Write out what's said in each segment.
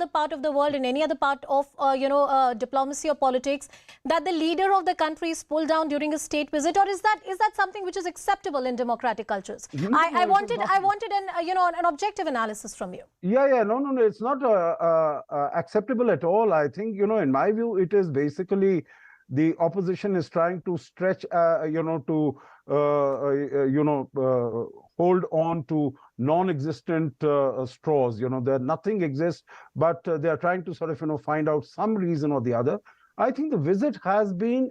other part of the world, in any other part of, diplomacy or politics, that the leader of the country is pulled down during a state visit? Or is that something which is acceptable in democratic cultures? I wanted an objective analysis from you. No, it's not acceptable at all. I think, in my view, it is basically the opposition is trying to stretch, hold on to non-existent straws. There nothing exists, but they are trying to sort of find out some reason or the other. I think the visit has been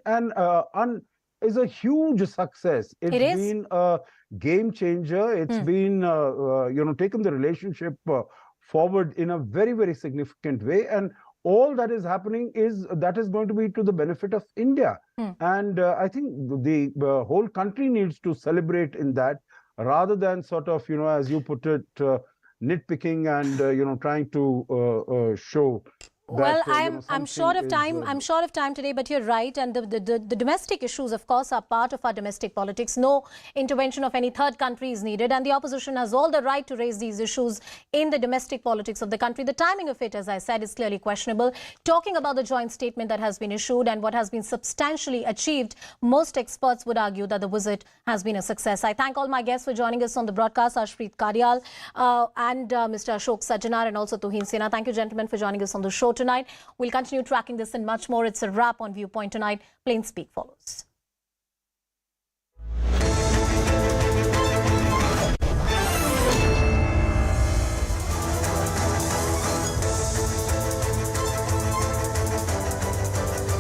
is a huge success. It's been a game changer. It's been taken the relationship forward in a very, very significant way, and all that is happening is going to be to the benefit of India. And I think the whole country needs to celebrate in that, rather than sort of, as you put it, nitpicking and, trying to show. Well, I'm short of time. I'm short of time today, but you're right. And the domestic issues, of course, are part of our domestic politics. No intervention of any third country is needed. And the opposition has all the right to raise these issues in the domestic politics of the country. The timing of it, as I said, is clearly questionable. Talking about the joint statement that has been issued and what has been substantially achieved, most experts would argue that the visit has been a success. I thank all my guests for joining us on the broadcast, Ashpreet Karyal and Mr. Ashok Sajjanar, and also Tuhin Sinha. Thank you, gentlemen, for joining us on the show tonight. We'll continue tracking this and much more. It's a wrap on Viewpoint tonight. Plain Speak follows.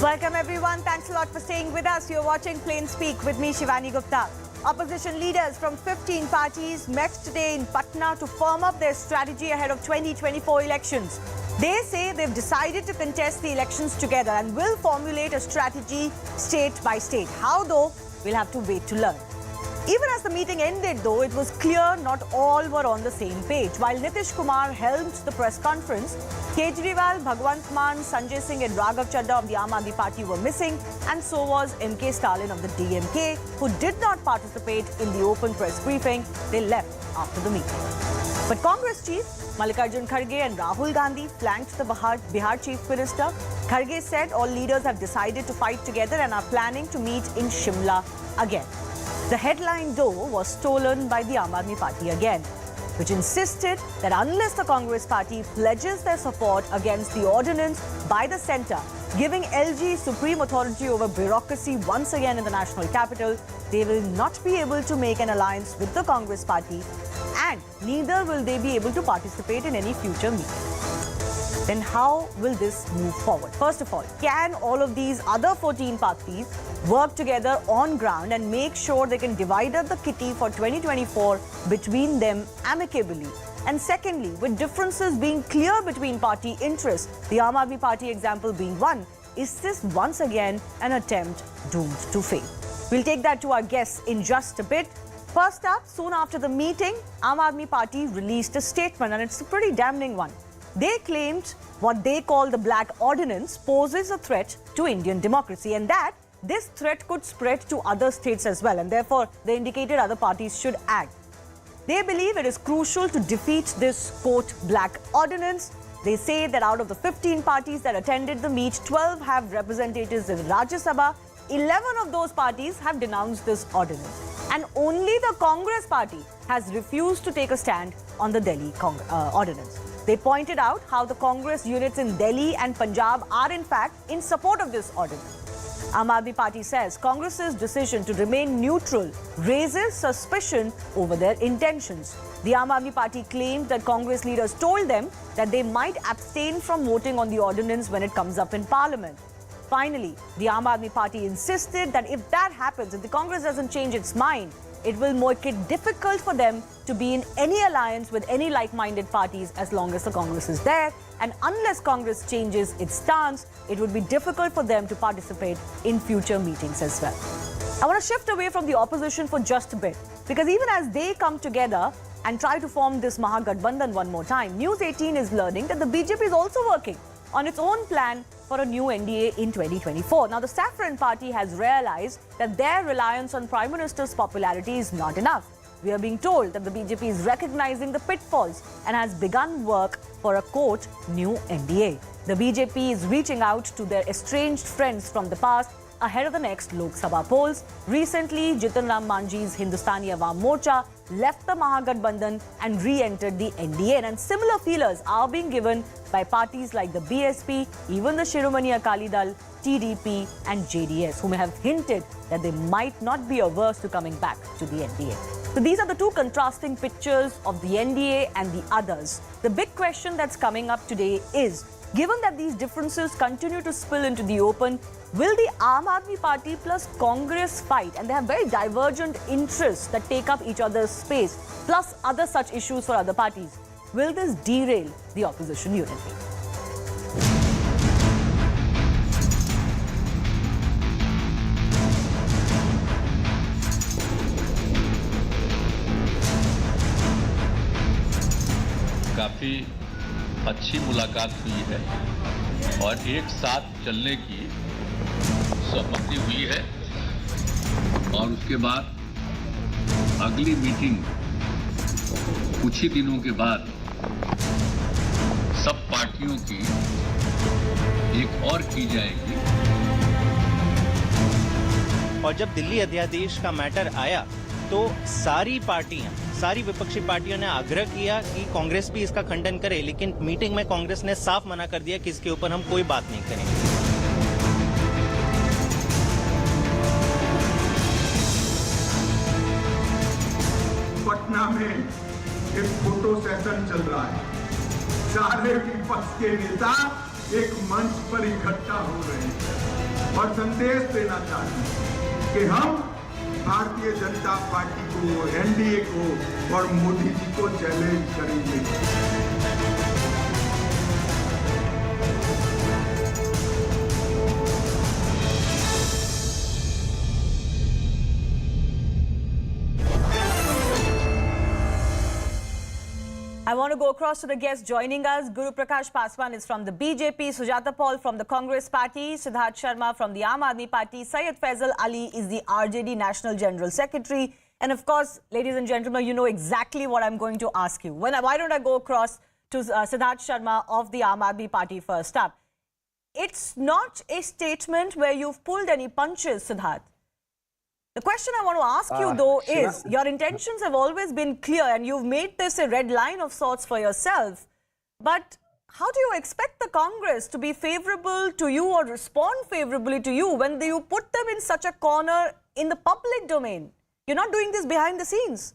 Welcome everyone. Thanks a lot for staying with us. You're watching Plain Speak with me, Shivani Gupta. Opposition leaders from 15 parties met today in Patna to firm up their strategy ahead of 2024 elections. They say they've decided to contest the elections together and will formulate a strategy state by state. How, though, we'll have to wait to learn. Even as the meeting ended, though, it was clear not all were on the same page. While Nitish Kumar helmed the press conference, Kejriwal, Bhagwant Mann, Sanjay Singh and Raghav Chadha of the Aam Aadmi Party were missing, and so was M.K. Stalin of the DMK, who did not participate in the open press briefing. They left after the meeting. But Congress chief Mallikarjun Kharge and Rahul Gandhi flanked the Bihar Chief Minister. Kharge said all leaders have decided to fight together and are planning to meet in Shimla again. The headline, though, was stolen by the Aam Aadmi Party again, which insisted that unless the Congress party pledges their support against the ordinance by the centre, giving LG supreme authority over bureaucracy once again in the national capital, they will not be able to make an alliance with the Congress party, and neither will they be able to participate in any future meeting. Then how will this move forward? First of all, can all of these other 14 parties work together on ground and make sure they can divide up the kitty for 2024 between them amicably? And secondly, with differences being clear between party interests, the Aam Aadmi Party example being one, is this once again an attempt doomed to fail? We'll take that to our guests in just a bit. First up, soon after the meeting, Aam Aadmi Party released a statement, and it's a pretty damning one. They claimed what they call the Black Ordinance poses a threat to Indian democracy, and that this threat could spread to other states as well, and therefore they indicated other parties should act. They believe it is crucial to defeat this, quote, Black Ordinance. They say that out of the 15 parties that attended the meet, 12 have representatives in Rajya Sabha, 11 of those parties have denounced this ordinance, and only the Congress party has refused to take a stand on the Delhi ordinance. They pointed out how the Congress units in Delhi and Punjab are in fact in support of this ordinance. Aam Aadmi Party says Congress's decision to remain neutral raises suspicion over their intentions. The Aam Aadmi Party claimed that Congress leaders told them that they might abstain from voting on the ordinance when it comes up in Parliament. Finally, the Aam Aadmi Party insisted that if that happens, if the Congress doesn't change its mind, it will make it difficult for them to be in any alliance with any like-minded parties as long as the Congress is there. And unless Congress changes its stance, it would be difficult for them to participate in future meetings as well. I want to shift away from the opposition for just a bit, because even as they come together and try to form this Mahagathbandhan one more time, News18 is learning that the BJP is also working on its own plan for a new NDA in 2024. Now, the Saffron Party has realized that their reliance on Prime Minister's popularity is not enough. we are being told that the BJP is recognizing the pitfalls and has begun work for a quote new NDA. The BJP is reaching out to their estranged friends from the past ahead of the next Lok Sabha polls. Recently, Jitendra Sing's Hindustani Awam Morcha left the Mahagathbandhan and re-entered the NDA, and similar feelers are being given by parties like the BSP, even the Shiromani Akali Dal, TDP and JDS, who may have hinted that they might not be averse to coming back to the NDA. So these are the two contrasting pictures of the NDA and the others. The big question that's coming up today is, given that these differences continue to spill into the open, will the Aam Aadmi Party plus Congress fight? And they have very divergent interests that take up each other's space, plus other such issues for other parties. Will this derail the opposition unity? काफ़ी अच्छी मुलाकात हुई है और एक साथ चलने की सहमति हुई है और उसके बाद अगली मीटिंग कुछ ही दिनों के बाद सब पार्टियों की एक और की जाएगी। और जब दिल्ली अध्यादेश का मैटर आया तो सारी विपक्षी पार्टियों ने आग्रह किया कि कांग्रेस भी इसका खंडन करे, लेकिन मीटिंग में कांग्रेस ने साफ मना कर दिया कि इसके ऊपर हम कोई बात नहीं करेंगे। पटना में एक फोटो सेशन चल रहा है, सारे विपक्ष के नेता एक मंच पर इकट्ठा हो रहे हैं और संदेश देना चाहते हैं कि हम भारतीय जनता पार्टी को, एनडीए को और मोदी जी को चैलेंज करेंगे। I want to go across to the guests joining us. Guru Prakash Paswan is from the BJP, Sujata Paul from the Congress Party, Siddharth Sharma from the Aam Aadmi Party, Syed Faisal Ali is the RJD National General Secretary. And of course, ladies and gentlemen, you know exactly what I'm going to ask you. Why don't I go across to Siddharth Sharma of the Aam Aadmi Party first up? It's not a statement where you've pulled any punches, Siddharth. The question I want to ask you, though, is your intentions have always been clear and you've made this a red line of sorts for yourself. But how do you expect the Congress to be favourable to you or respond favourably to you when you put them in such a corner in the public domain? You're not doing this behind the scenes.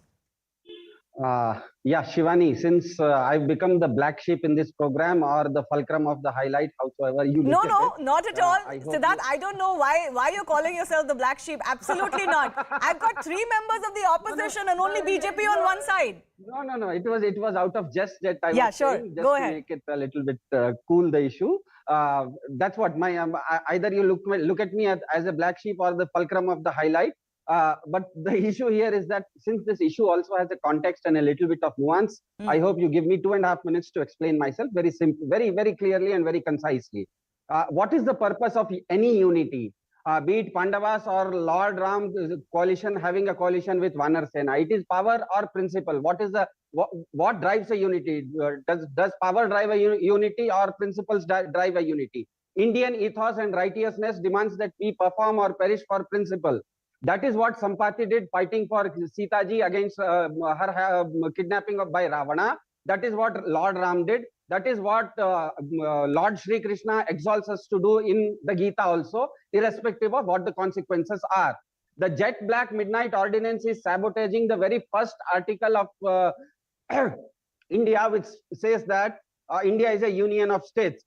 Yeah, Shivani, since I've become the black sheep in this program or the fulcrum of the highlight, howsoever you look at it. Not at all. Siddharth, I don't know why you're calling yourself the black sheep. Absolutely not. I've got 3 members of the opposition and only BJP on one side. No. It was out of just that I was saying, just Go to ahead. make it a little bit cool the issue. That's what my either you look at me as a black sheep or the fulcrum of the highlight. But the issue here is that since this issue also has a context and a little bit of nuance, I hope you give me 2.5 minutes to explain myself very simple, very clearly and very concisely. What is the purpose of any unity? Be it Pandavas or Lord Ram coalition having a coalition with Vanar Sena? It is power or principle. What drives a unity? Does power drive a unity or principles drive a unity? Indian ethos and righteousness demands that we perform or perish for principle. That is what Sampati did, fighting for Sita ji against her kidnapping by Ravana. That is what Lord Ram did. That is what Lord Shri Krishna exalts us to do in the Gita also, irrespective of what the consequences are. The jet black midnight ordinance is sabotaging the very first article of India, which says that India is a union of states.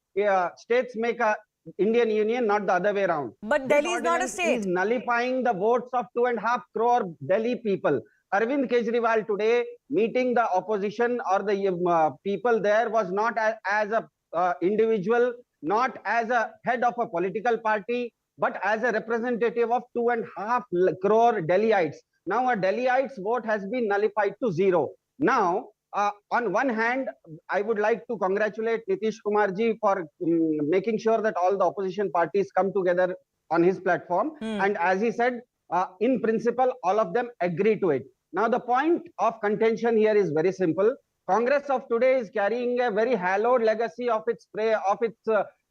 States make a Indian Union, not the other way around. But Delhi is not a state. Is nullifying the votes of 2.5 crore Delhi people. Arvind Kejriwal today meeting the opposition or the people there was not as a individual, not as a head of a political party, but as a representative of 2.5 crore Delhiites. Now a Delhiite's vote has been nullified to 0. Now, on one hand, I would like to congratulate Nitish Kumar ji for making sure that all the opposition parties come together on his platform. And as he said, in principle, all of them agree to it. Now, the point of contention here is very simple. Congress of today is carrying a very hallowed legacy of its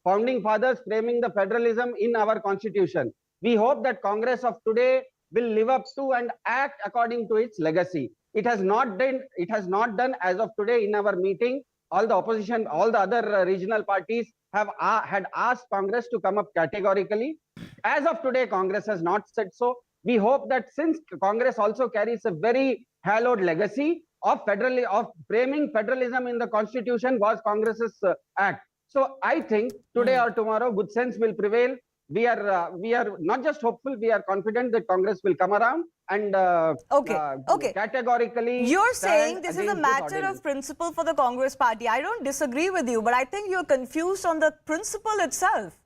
founding fathers framing the federalism in our constitution. We hope that Congress of today will live up to and act according to its legacy. It has not done as of today in our meeting. All the opposition, all the other regional parties had asked Congress to come up categorically. As of today, Congress has not said so. We hope that since Congress also carries a very hallowed legacy of framing federalism in the constitution was Congress's act. So I think today or tomorrow, good sense will prevail. We are not just hopeful, we are confident that Congress will come around and categorically. You're saying this is a matter of principle for the Congress party. I don't disagree with you, but I think you're confused on the principle itself.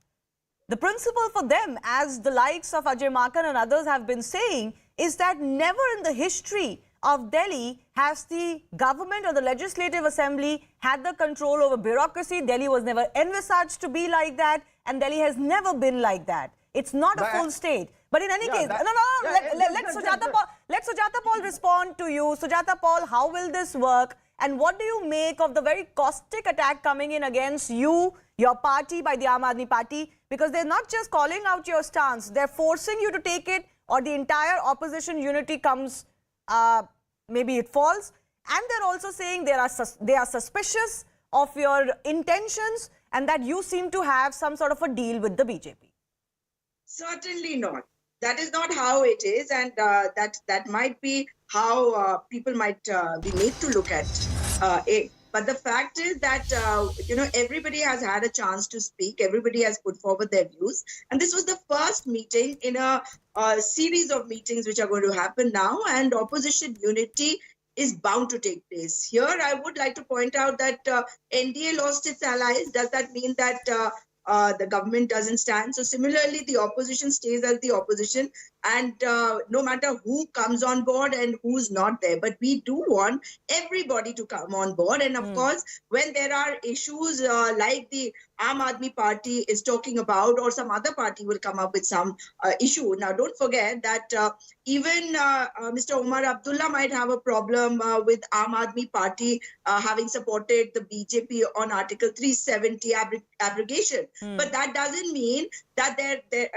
The principle for them, as the likes of Ajay Makan and others have been saying, is that never in the history of Delhi has the government or the legislative assembly had the control over bureaucracy. Delhi was never envisaged to be like that, and Delhi has never been like that. It's not a full state. But in any case, let Sujata Paul respond to you. Sujata Paul, how will this work? And what do you make of the very caustic attack coming in against you, your party, by the Aam Aadmi Party? Because they're not just calling out your stance, they're forcing you to take it, or the entire opposition unity comes, maybe it falls. And they're also saying they are suspicious of your intentions and that you seem to have some sort of a deal with the BJP. Certainly not. That is not how it is, and that might be how people might be made to look at it. But the fact is that everybody has had a chance to speak. Everybody has put forward their views, and this was the first meeting in a series of meetings which are going to happen now. And opposition unity is bound to take place. Here, I would like to point out that NDA lost its allies. Does that mean that the government doesn't stand? So similarly, the opposition stays as the opposition, and no matter who comes on board and who's not there. But we do want everybody to come on board. And of course, when there are issues like the Aam Aadmi Party is talking about, or some other party will come up with some issue. Now, don't forget that even Mr. Omar Abdullah might have a problem with Aam Aadmi Party having supported the BJP on Article 370 abrogation. But that doesn't mean that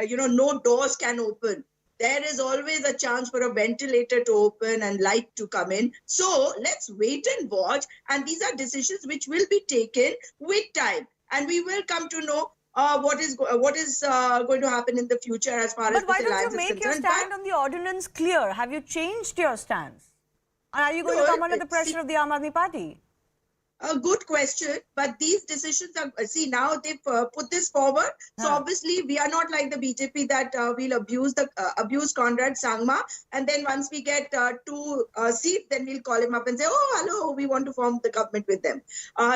no doors can open. There is always a chance for a ventilator to open and light to come in. So let's wait and watch. And these are decisions which will be taken with time. And we will come to know what is going to happen in the future as far as this alliance is concerned. But why don't you make your stand on the ordinance clear? Have you changed your stance? And are you going to come under the pressure of the Aam Aadmi Party? A good question, but these decisions are, now they've put this forward. So obviously we are not like the BJP that will abuse Conrad Sangma, and then once we get 2 seats, then we'll call him up and say, oh, hello, we want to form the government with them.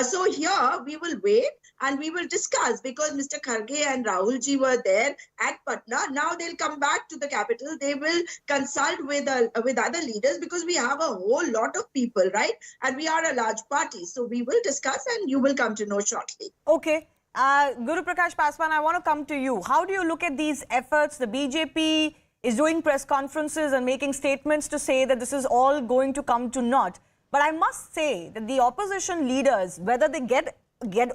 So here we will wait and we will discuss, because Mr. Kharge and Rahul ji were there at Patna. Now they'll come back to the capital. They will consult with other leaders, because we have a whole lot of people, right? And we are a large party. So we will discuss and you will come to know shortly. Okay. Guru Prakash Paswan, I want to come to you. How do you look at these efforts? The BJP is doing press conferences and making statements to say that this is all going to come to naught. But I must say that the opposition leaders, whether they get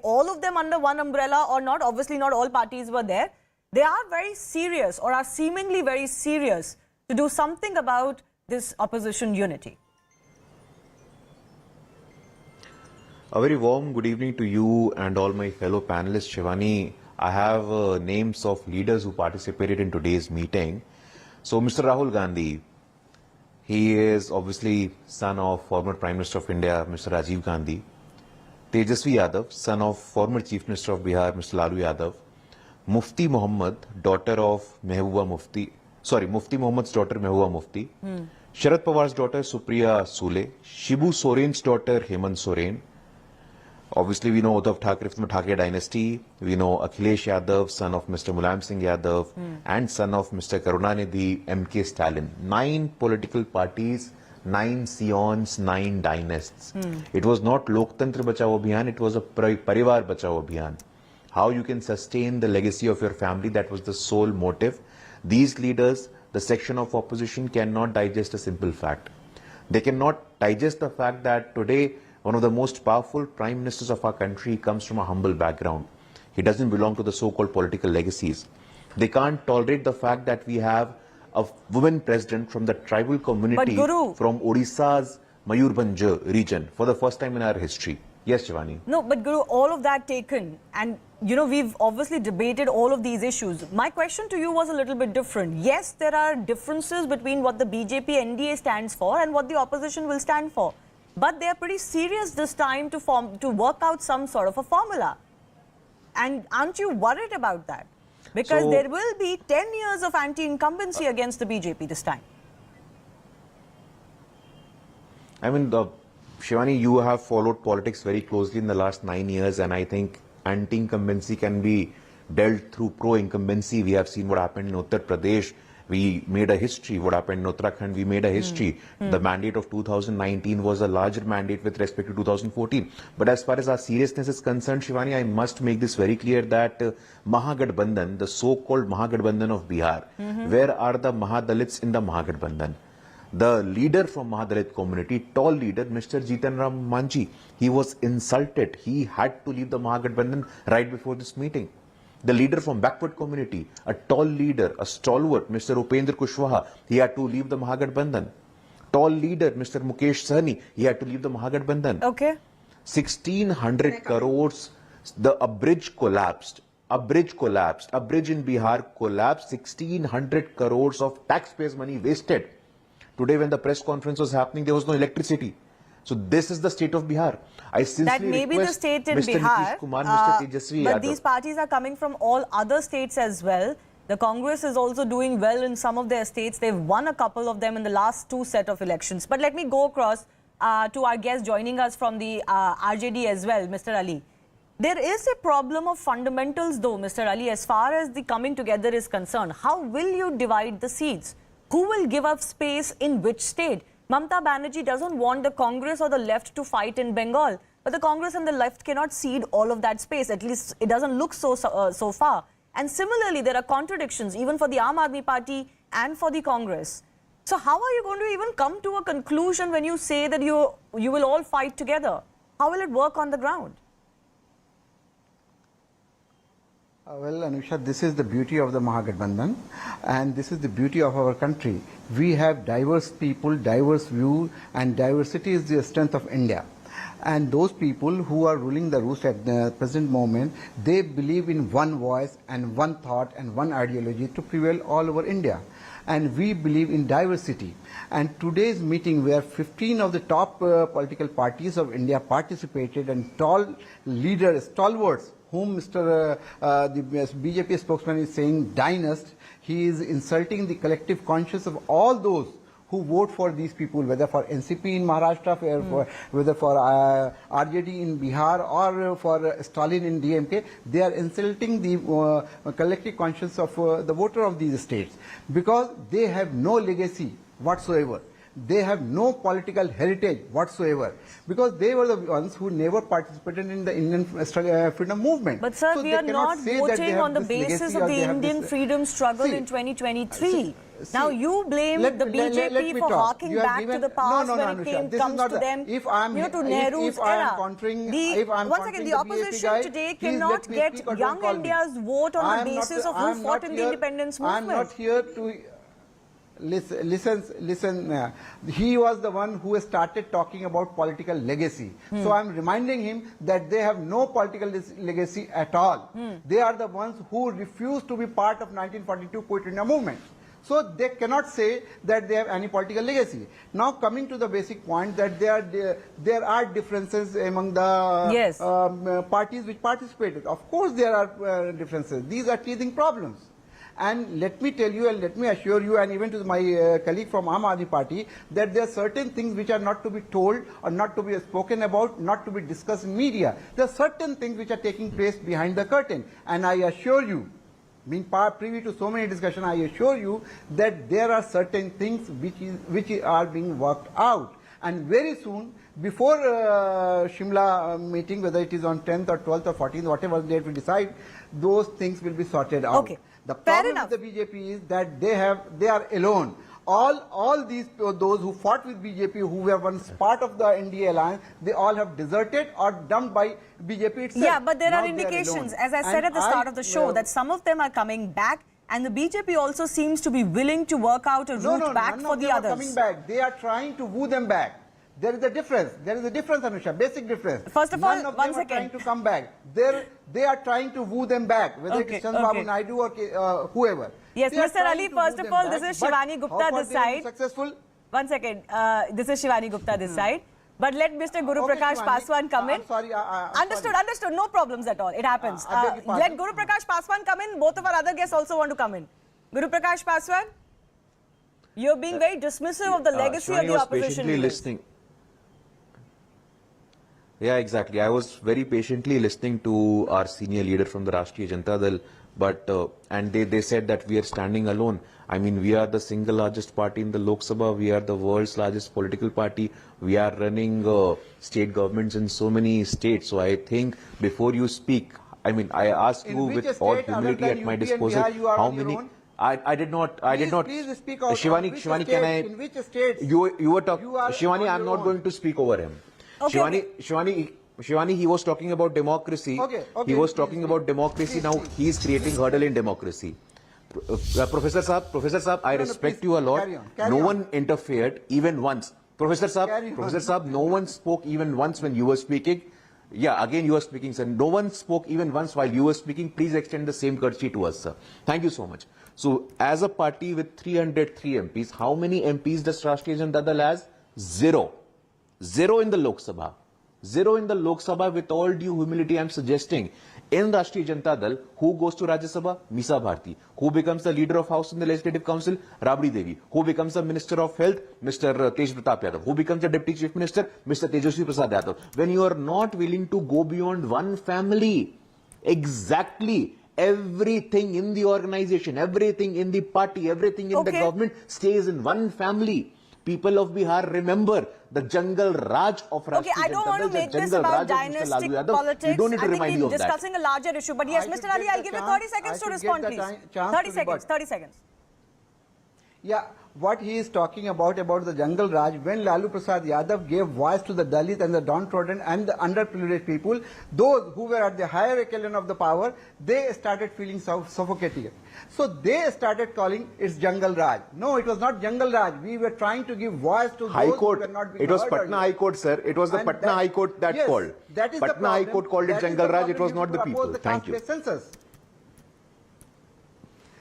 all of them under one umbrella or not, obviously not all parties were there, they are very serious, or are seemingly very serious, to do something about this opposition unity. A very warm good evening to you and all my fellow panelists. Shivani, I have names of leaders who participated in today's meeting. So Mr. Rahul Gandhi, he is obviously son of former Prime Minister of India, Mr. Rajiv Gandhi. Tejasvi Yadav, son of former Chief Minister of Bihar, Mr. Lalu Yadav. Mufti Muhammad, daughter of Mufti Muhammad's daughter Mehbooba Mufti. Sharad Pawar's daughter Supriya Sule. Shibu Soren's daughter Hemant Soren. Obviously, we know Uddhav Thackeray from the Thackeray dynasty. We know Akhilesh Yadav, son of Mr. Mulayam Singh Yadav, and son of Mr. Karunanidhi M.K. Stalin. 9 political parties, 9 scions, 9 dynasts. It was not Loktantra Bachao Abhiyan, it was a Parivar Bachao Abhiyan. How you can sustain the legacy of your family, that was the sole motive. These leaders, the section of opposition, cannot digest a simple fact. They cannot digest the fact that today one of the most powerful prime ministers of our country comes from a humble background. He doesn't belong to the so-called political legacies. They can't tolerate the fact that we have a woman president from the tribal community from Odisha's Mayurbhanj region for the first time in our history. Yes, Shivani. No, but Guru, all of that taken, and we've obviously debated all of these issues. My question to you was a little bit different. Yes, there are differences between what the BJP NDA stands for and what the opposition will stand for. But they are pretty serious this time to work out some sort of a formula. And aren't you worried about that? Because there will be 10 years of anti-incumbency against the BJP this time. I mean, Shivani, you have followed politics very closely in the last 9 years, and I think anti-incumbency can be dealt through pro-incumbency. We have seen what happened in Uttar Pradesh. We made a history. What happened in Uttarakhand, we made a history. The mandate of 2019 was a larger mandate with respect to 2014. But as far as our seriousness is concerned, Shivani, I must make this very clear that Mahagadbandhan, the so-called Mahagadbandhan of Bihar, where are the Mahadalits in the Mahagadbandhan? The leader from Mahadalit community, tall leader, Mr. Jitendra Singh, he was insulted. He had to leave the Mahagadbandhan right before this meeting. The leader from backward community, a tall leader, a stalwart, Mr. Upendra Kushwaha, he had to leave the Mahagadbandhan. Tall leader, Mr. Mukesh Sahni, he had to leave the Mahagadbandhan. Okay. 1,600 crores, a bridge collapsed. A bridge collapsed. A bridge in Bihar collapsed. 1,600 crores of taxpayers' money wasted. Today, when the press conference was happening, there was no electricity. So this is the state of Bihar. I sincerely that may be the state in Mr. Bihar, Nitish Kumar, Mr. Tejasvi but Yadav. these parties are coming from all other states as well. The Congress is also doing well in some of their states. They've won a couple of them in the last two set of elections. But let me go across to our guest joining us from the RJD as well, Mr. Ali. There is a problem of fundamentals though, Mr. Ali, as far as the coming together is concerned. How will you divide the seats? Who will give up space in which state? Mamata Banerjee doesn't want the Congress or the left to fight in Bengal. But the Congress and the left cannot cede all of that space. At least it doesn't look so far. And similarly, there are contradictions even for the Aam Aadmi Party and for the Congress. So how are you going to even come to a conclusion when you say that you will all fight together? How will it work on the ground? Well, Anusha, this is the beauty of the Mahagadbandhan, and this is the beauty of our country. We have diverse people, diverse views, and diversity is the strength of India. And those people who are ruling the roost at the present moment, they believe in one voice and one thought and one ideology to prevail all over India. And we believe in diversity. And today's meeting, where 15 of the top political parties of India participated, and tall leaders, stalwarts, whom the BJP spokesman is saying dynast, he is insulting the collective conscience of all those who vote for these people, whether for NCP in Maharashtra, whether for RJD in Bihar, or for Stalin in DMK. They are insulting the collective conscience of the voter of these states, because they have no legacy whatsoever. They have no political heritage whatsoever, because they were the ones who never participated in the Indian freedom movement. But sir, so we are not voting on the basis of the Indian freedom struggle in 2023. Now you blame the BJP for harking back to the past when it comes to them, to Nehru's era. Once again, the opposition today cannot get young India's vote on the basis of who fought in the independence movement. I am not here to... Listen, he was the one who started talking about political legacy. So I'm reminding him that they have no political legacy at all. They are the ones who refused to be part of 1942 Quit India movement. So they cannot say that they have any political legacy. Now coming to the basic point, that there are differences among the parties which participated. Of course there are differences. These are teething problems. And let me tell you, and let me assure you, and even to my colleague from Aam Aadmi Party, that there are certain things which are not to be told, or not to be spoken about, not to be discussed in media. There are certain things which are taking place behind the curtain. And I assure you, being privy to so many discussions, I assure you that there are certain things which are being worked out. And very soon, before Shimla meeting, whether it is on 10th or 12th or 14th, whatever date we decide, those things will be sorted out. Okay. The problem with the BJP is that they are alone. all those who fought with BJP, who were once part of the NDA alliance, they all have deserted or dumped by BJP itself. Yeah, but there Now are they indications, alone. as I said at the start of the show, that some of them are coming back, and the BJP also seems to be willing to work out a route back for the others. Coming back. They are trying to woo them back. There is a difference. There is a difference, Anusha. Basic difference. First of all, none of one them are second. trying to come back. They are trying to woo them back, whether it is Chandrababu Naidu or whoever. Yes, They are Mr. Ali, trying to first woo of them all, back, this is but Shivani Gupta how far this they will be side. Successful? One second. This is Shivani Gupta this side. But let Mr. Guru Okay, Prakash Shivani. Paswan come in. I'm sorry. Understood, understood. No problems at all. It happens. I beg your pardon. Let Guru Prakash Paswan come in. Both of our other guests also want to come in. Guru Prakash Paswan, you're being very dismissive of the legacy of the opposition patiently leaders. listening. Yeah, exactly. I was very patiently listening to our senior leader from the Rashtriya Janata Dal, but and they said that we are standing alone. I mean, we are the single largest party in the Lok Sabha. We are the world's largest political party. We are running state governments in so many states. So I think before you speak, I mean, I ask you with all humility at my disposal, how many? I did not. Please speak out. Shivani, can I? In which states? You were talking. Shivani, I'm not going to speak over him. Okay, Shivani, he was talking about democracy. He was talking about democracy. Now he is creating hurdle in democracy. Professor Saab, I respect you a lot. No one interfered even once. Professor Saab, no one spoke even once when you were speaking. Yeah, again you were speaking, sir. No one spoke even once while you were speaking. Please extend the same courtesy to us, sir. Thank you so much. So, as a party with 303 MPs, how many MPs does Rashtriya Janata Dal has? Zero. Zero in the Lok Sabha. Zero in the Lok Sabha. With all due humility, I am suggesting in Rashtriya Janata Dal, who goes to Rajya Sabha? Misa Bharti. Who becomes the leader of House in the Legislative Council? Rabri Devi. Who becomes the Minister of Health? Mr. Tej Pratap Yadav. Who becomes the Deputy Chief Minister? Mr. Tejaswi Prasad Yadav. When you are not willing to go beyond one family, exactly everything in the organization, everything in the party, everything in the government stays in one family. People of Bihar remember the jungle Raj of Rashtriya Janata Dal. Okay, I don't want to make this about dynastic politics. We don't need to I think remind you we're of that. discussing a larger issue. But yes, Mr. Ali, I'll give you 30 seconds to respond, please. 30 seconds. Yeah, what he is talking about the Jungle Raj, when Lalu Prasad Yadav gave voice to the Dalit and the downtrodden and the underprivileged people, those who were at the higher echelon of the power, they started feeling suffocated. So they started calling it Jungle Raj. No, it was not Jungle Raj. We were trying to give voice to High those Court. who were not being It was heard Patna earlier. High Court, sir. It was the And Patna High Court that called. That is Patna High Court called it Jungle Raj. It was not the people. Thank you. Census.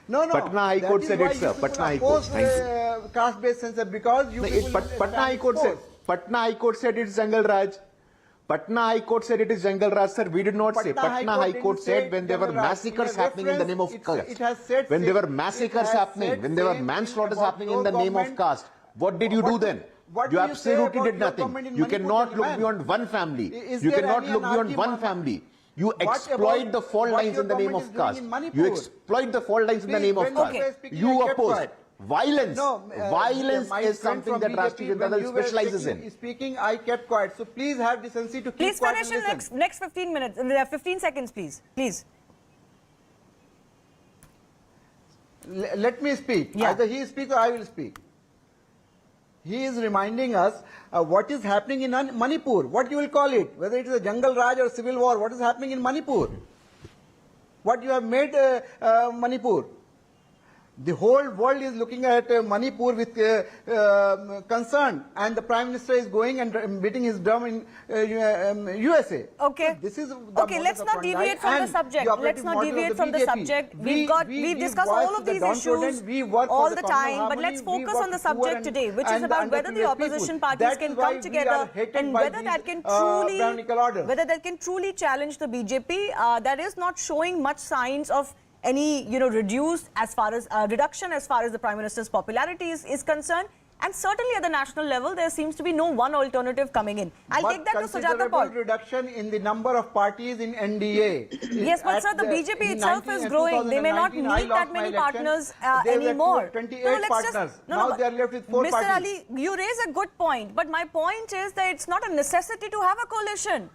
No. Patna High Court said it, sir. Patna High Court. Thank you. Caste-based census because you. Patna High Court said. Patna High Court said it's Jungle Raj. Patna High Court said it is Jungle Raj, sir. We did not say. Patna High Court said when there were massacres happening in the name of caste. When there were massacres happening, when there were manslaughters happening in the name of caste, what did you do then? You absolutely did nothing. You cannot look beyond one family. You cannot look beyond one family. You exploit the fault lines in the name of caste. You exploit the fault lines in the name of caste. You oppose. Violence. Violence is something that Rashtriya Janata Dal specializes in. Speaking, I kept quiet. So please have decency to keep Please quiet. finish in next 15 minutes. 15 seconds, please. Please. Let me speak. Yeah. Either he speaks or I will speak. He is reminding us what is happening in Manipur. What you will call it, whether it is a jungle raj or civil war. What is happening in Manipur? What you have made Manipur. The whole world is looking at Manipur with concern, and the Prime Minister is going and beating his drum in USA. Okay. So this is okay, let's not deviate from the subject. Let's not deviate from the subject. We've discussed all of these issues all the time, but let's focus on the subject today, which is about whether the opposition parties can come together and whether that can truly challenge the BJP. That is not showing much signs of any reduction as far as the Prime Minister's popularity is concerned, and certainly at the national level there seems to be no one alternative coming in. I'll take that to Sujata Paul. Reduction in the number of parties in NDA. Yes, but sir, the BJP itself is growing. They may not need that many partners anymore. 28 partners. Now they are left with 4 parties. Mr. Ali, you raise a good point, but my point is that it's not a necessity to have a coalition.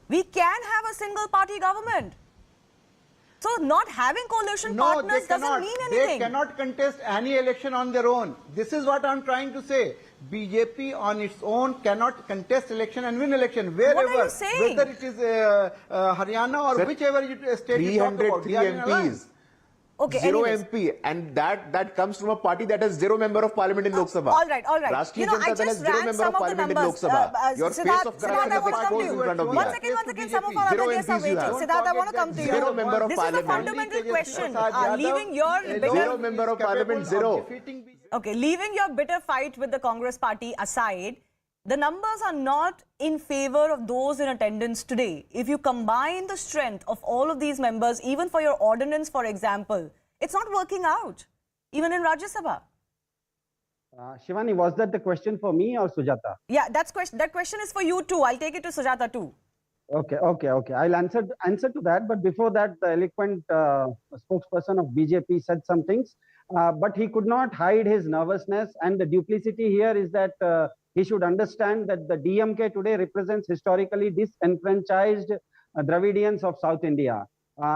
We can have a single party government. So So not having coalition partners doesn't mean anything. They cannot contest any election on their own. This is what I'm trying to say. BJP on its own cannot contest election and win election wherever. What are you saying? Whether it is Haryana or whichever state you talk about. 303 MPs. Okay, Zero anyways. MP, and that comes from a party that has 0 member of parliament in Lok Sabha. All right. Rashtriya I Janata Dal has just 0 ran member some of of the parliament in Lok numbers. Sabha. Your face of Siddharth, corruption I is want to come to exposed you. in front of One Bihar. second. Some of our Zero audience are MPs you waiting. have. Siddharth, I want to come to you. Zero member of This is a parliament. fundamental question. Leaving your Zero member of parliament, zero. Okay, leaving your bitter fight with the Congress party aside, the numbers are not in favor of those in attendance today. If you combine the strength of all of these members, even for your ordinance, for example, it's not working out, even in Rajya Sabha. Shivani, was that the question for me or Sujata? Yeah, that question is for you too. I'll take it to Sujata too. Okay. I'll answer to that. But before that, the eloquent spokesperson of BJP said some things, but he could not hide his nervousness. And the duplicity here is that he should understand that the DMK today represents historically disenfranchised Dravidians of South India.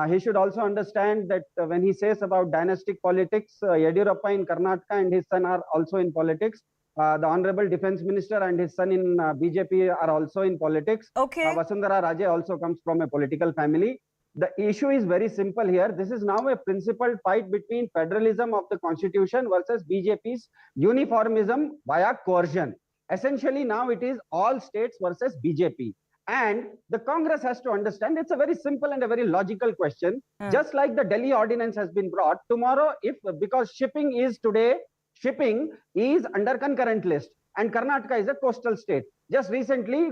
He should also understand that when he says about dynastic politics, Yediyurappa in Karnataka and his son are also in politics. The Honorable Defence Minister and his son in BJP are also in politics. Okay. Vasundhara Raje also comes from a political family. The issue is very simple here. This is now a principled fight between federalism of the constitution versus BJP's uniformism via coercion. Essentially now it is all states versus BJP. And the Congress has to understand it's a very simple and a very logical question. Just like the Delhi ordinance has been brought, tomorrow, because shipping is under concurrent list and Karnataka is a coastal state. Just recently,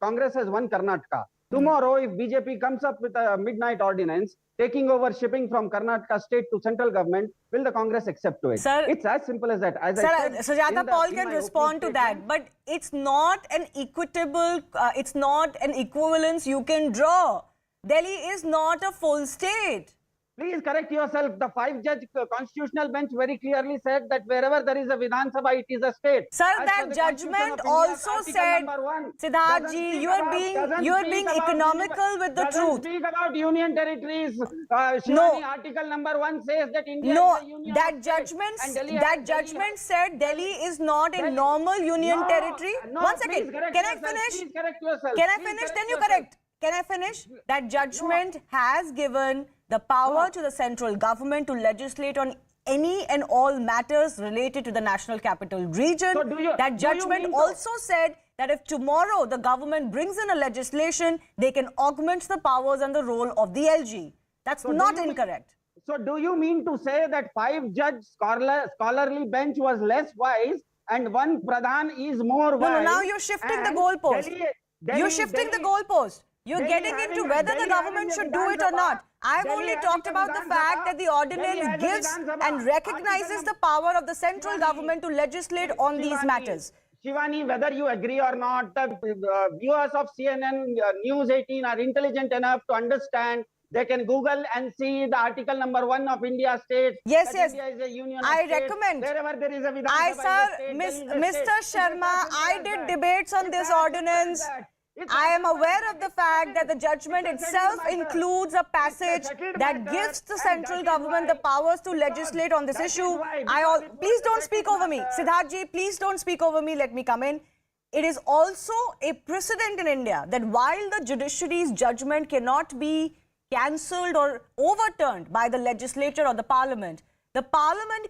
Congress has won Karnataka. Tomorrow, if BJP comes up with a midnight ordinance taking over shipping from Karnataka state to central government, will the Congress accept to it? Sir, it's as simple as that. As sir, I said, Sujata Paul can respond to that, but it's not an equitable, it's not an equivalence you can draw. Delhi is not a full state. Please correct yourself. The 5-judge constitutional bench very clearly said that wherever there is a Vidhan Sabha, it is a state. Sir, that judgment also said, Siddharth ji, you are being economical with the truth. Speak about union territories. No. Article number 1 says that India No, is a union that state, judgment, and Delhi said Delhi is not a normal union territory. One second, can I finish? Please correct yourself. Can I finish? Then you correct. Can I finish? That judgment has given the power to the central government to legislate on any and all matters related to the national capital region. So that judgment also said that if tomorrow the government brings in a legislation, they can augment the powers and the role of the LG. That's not incorrect. So do you mean to say that 5-judge scholarly bench was less wise and one Pradhan is more wise? No, now you're shifting the goalpost. You're shifting the goalpost. You're getting into whether the government should do it or not. I've only talked about the fact that the ordinance gives and recognizes the power of the central government to legislate on these matters. Shivani, whether you agree or not, the viewers of CNN, News18 are intelligent enough to understand. They can Google and see the article number 1 of India states. Yes. India is a union of I states. recommend. Wherever there is a Vidhan Sabha, Mr. Sharma, I did debates on this ordinance. I am aware of the fact that the judgment itself includes a passage that gives the central government the powers to legislate on this issue. Please don't speak over me. Siddharth ji, please don't speak over me. Let me come in. It is also a precedent in India that while the judiciary's judgment cannot be cancelled or overturned by the legislature or the parliament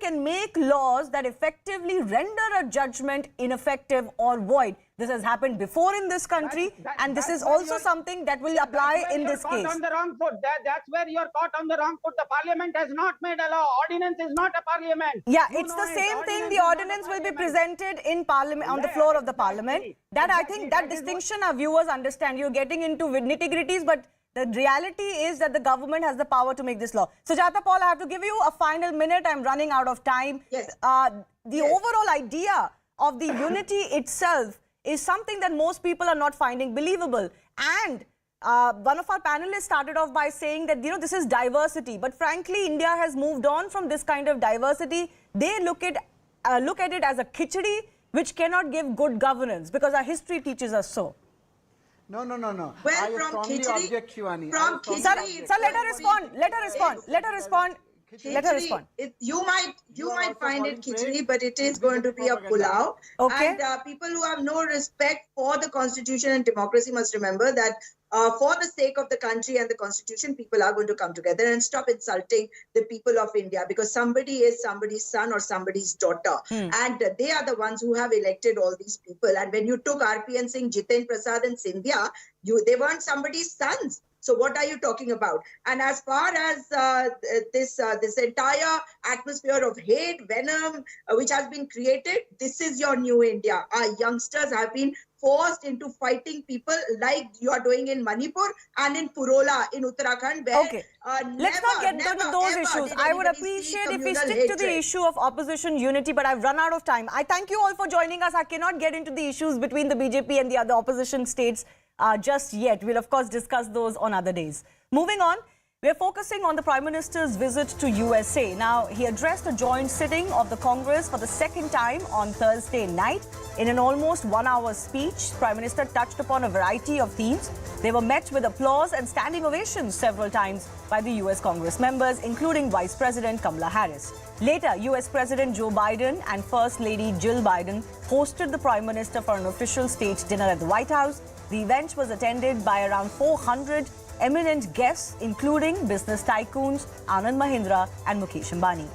can make laws that effectively render a judgment ineffective or void. This has happened before in this country, and this is also something that will apply in this case. On the wrong foot. That's where you're caught on the wrong foot. The parliament has not made a law. Ordinance is not a parliament. Yeah, it's the same thing. The ordinance will be presented in parliament, on the floor of the parliament. That I think that distinction our viewers understand. You're getting into nitty-gritties, but the reality is that the government has the power to make this law. Sujata Paul, I have to give you a final minute. I'm running out of time. Yes. The overall idea of the unity itself is something that most people are not finding believable. And one of our panelists started off by saying that, this is diversity. But frankly, India has moved on from this kind of diversity. They look at it as a khichdi, which cannot give good governance, because our history teaches us so. No. Well, I from strongly khichdi- object, Shivani. from I strongly Sir, khichdi- sir, let her respond. Let her respond. Let her respond. Let her respond. You might You are also find it calling khichdi, praise but it is to going to BJP be a propaganda. pulao. Okay. And people who have no respect for the constitution and democracy must remember that for the sake of the country and the constitution, people are going to come together and stop insulting the people of India, because somebody is somebody's son or somebody's daughter. And they are the ones who have elected all these people. And when you took RPN Singh, Jitendra Prasad and Scindia, they weren't somebody's sons. So what are you talking about? And as far as this entire atmosphere of hate, venom, which has been created, this is your new India. Our youngsters have been forced into fighting people like you are doing in Manipur and in Purola in Uttarakhand. Where, Okay. Let's not get into those issues. I would appreciate if we stick to the issue of opposition unity, but I've run out of time. I thank you all for joining us. I cannot get into the issues between the BJP and the other opposition states just yet. We'll, of course, discuss those on other days. Moving on, we're focusing on the Prime Minister's visit to USA. Now, he addressed a joint sitting of the Congress for the second time on Thursday night. In an almost 1-hour speech, Prime Minister touched upon a variety of themes. They were met with applause and standing ovations several times by the US Congress members, including Vice President Kamala Harris. Later, US President Joe Biden and First Lady Jill Biden hosted the Prime Minister for an official state dinner at the White House. The event was attended by around 400 eminent guests, including business tycoons Anand Mahindra and Mukesh Ambani.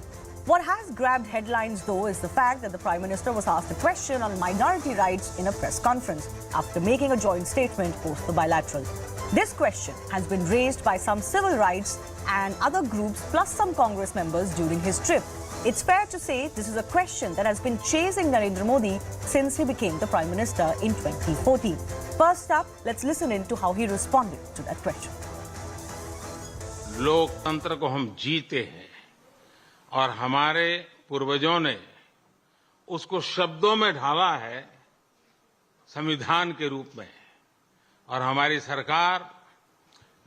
What has grabbed headlines, though, is the fact that the Prime Minister was asked a question on minority rights in a press conference after making a joint statement post the bilateral. This question has been raised by some civil rights and other groups, plus some Congress members during his trip. It's fair to say this is a question that has been chasing Narendra Modi since he became the Prime Minister in 2014. First up, let's listen in to how he responded to that question. लोकतंत्र को हम जीते हैं और हमारे पूर्वजों ने उसको शब्दों में ढाला है संविधान के रूप में, और हमारी सरकार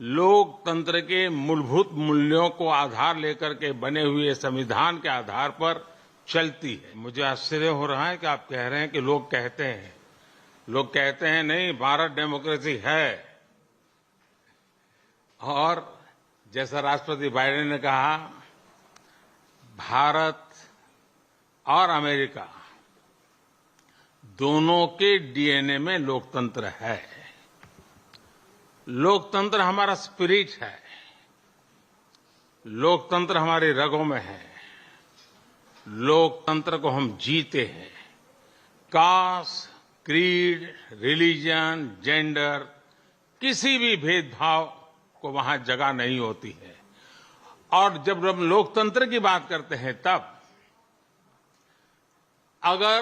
लोकतंत्र के मूलभूत मूल्यों को आधार लेकर के बने हुए संविधान के आधार पर चलती है। मुझे आश्चर्य हो रहा है कि आप कह रहे हैं कि लोग कहते हैं नहीं, भारत डेमोक्रेसी है। और जैसा राष्ट्रपति बाइडेन ने कहा, भारत और अमेरिका दोनों के डीएनए में लोकतंत्र है। लोकतंत्र हमारा स्पिरिट है, लोकतंत्र हमारी रगों में है, लोकतंत्र को हम जीते हैं। कास्ट, क्रीड, रिलीजन, जेंडर, किसी भी भेदभाव को वहां जगह नहीं होती है। और जब हम लोकतंत्र की बात करते हैं, तब अगर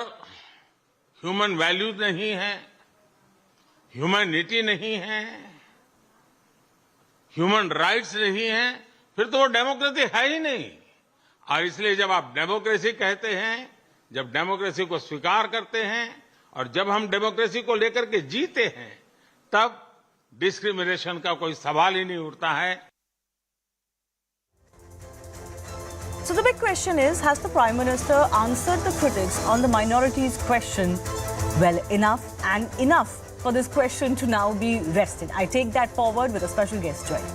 ह्यूमन वैल्यूज नहीं है, ह्यूमैनिटी नहीं है, ह्यूमन राइट्स नहीं है, फिर तो वो डेमोक्रेसी है ही नहीं। और इसलिए जब आप डेमोक्रेसी कहते हैं, जब डेमोक्रेसी को स्वीकार करते हैं और जब हम डेमोक्रेसी को लेकर के जीते हैं, तब डिस्क्रिमिनेशन का कोई सवाल ही नहीं उठता है। So the big question is, has the Prime Minister answered the critics on the minorities question well enough, and enough for this question to now be rested? I take that forward with a special guest joining.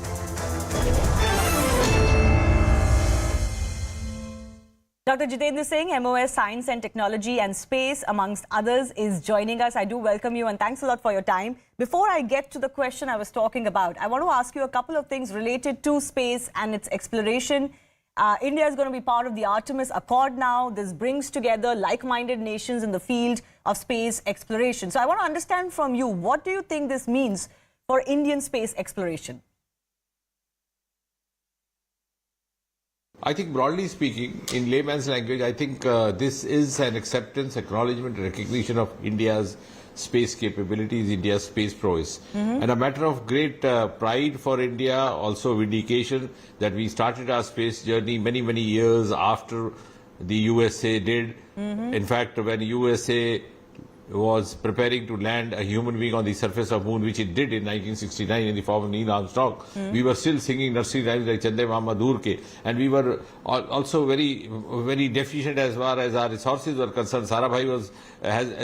Dr. Jitendra Singh, MOS Science and Technology and Space, amongst others, is joining us. I do welcome you and thanks a lot for your time. Before I get to the question I was talking about, I want to ask you a couple of things related to space and its exploration. India is going to be part of the Artemis Accord now. This brings together like-minded nations in the field of space exploration. So I want to understand from you, what do you think this means for Indian space exploration? I think broadly speaking, in layman's language, I think this is an acceptance, acknowledgement, recognition of India's space capabilities, India's space prowess. And a matter of great pride for India, also vindication that we started our space journey many, many years after the USA did. In fact, when USA was preparing to land a human being on the surface of moon, which it did in 1969 in the form of Neil Armstrong, we were still singing nursery rhymes like Chande Mama Dur Ke, and we were also very, very deficient as far as our resources were concerned. Sarabhai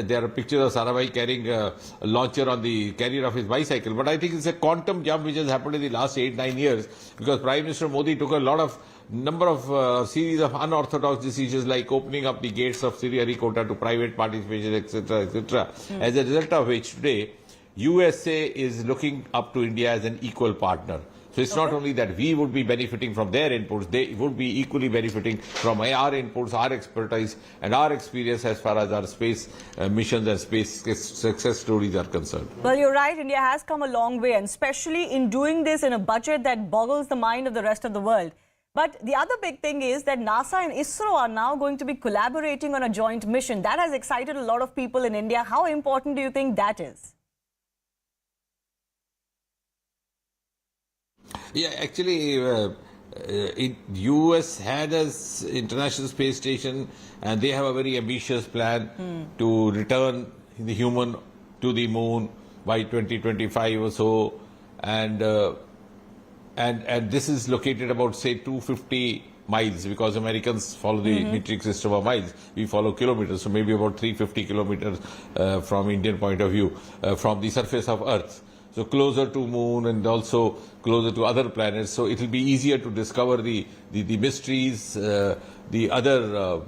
there are pictures of Sarabhai carrying a launcher on the carrier of his bicycle. But I think it's a quantum jump which has happened in the last 8-9 years, because Prime Minister Modi took a number of series of unorthodox decisions, like opening up the gates of Sriharikota to private participation, etc., etc. As a result of which today USA is looking up to India as an equal partner. So it's not only that we would be benefiting from their inputs, they would be equally benefiting from our inputs, our expertise and our experience as far as our space missions and space success stories are concerned. Well, you're right. India has come a long way, and especially in doing this in a budget that boggles the mind of the rest of the world. But the other big thing is that NASA and ISRO are now going to be collaborating on a joint mission. That has excited a lot of people in India. How important do you think that is? Yeah, actually, US had an international space station, and they have a very ambitious plan to return the human to the moon by 2025 or so, and this is located about, say, 250 miles, because Americans follow the metric system of miles. We follow kilometers, so maybe about 350 kilometers from Indian point of view, from the surface of Earth. So closer to moon and also closer to other planets. So it will be easier to discover the mysteries, the other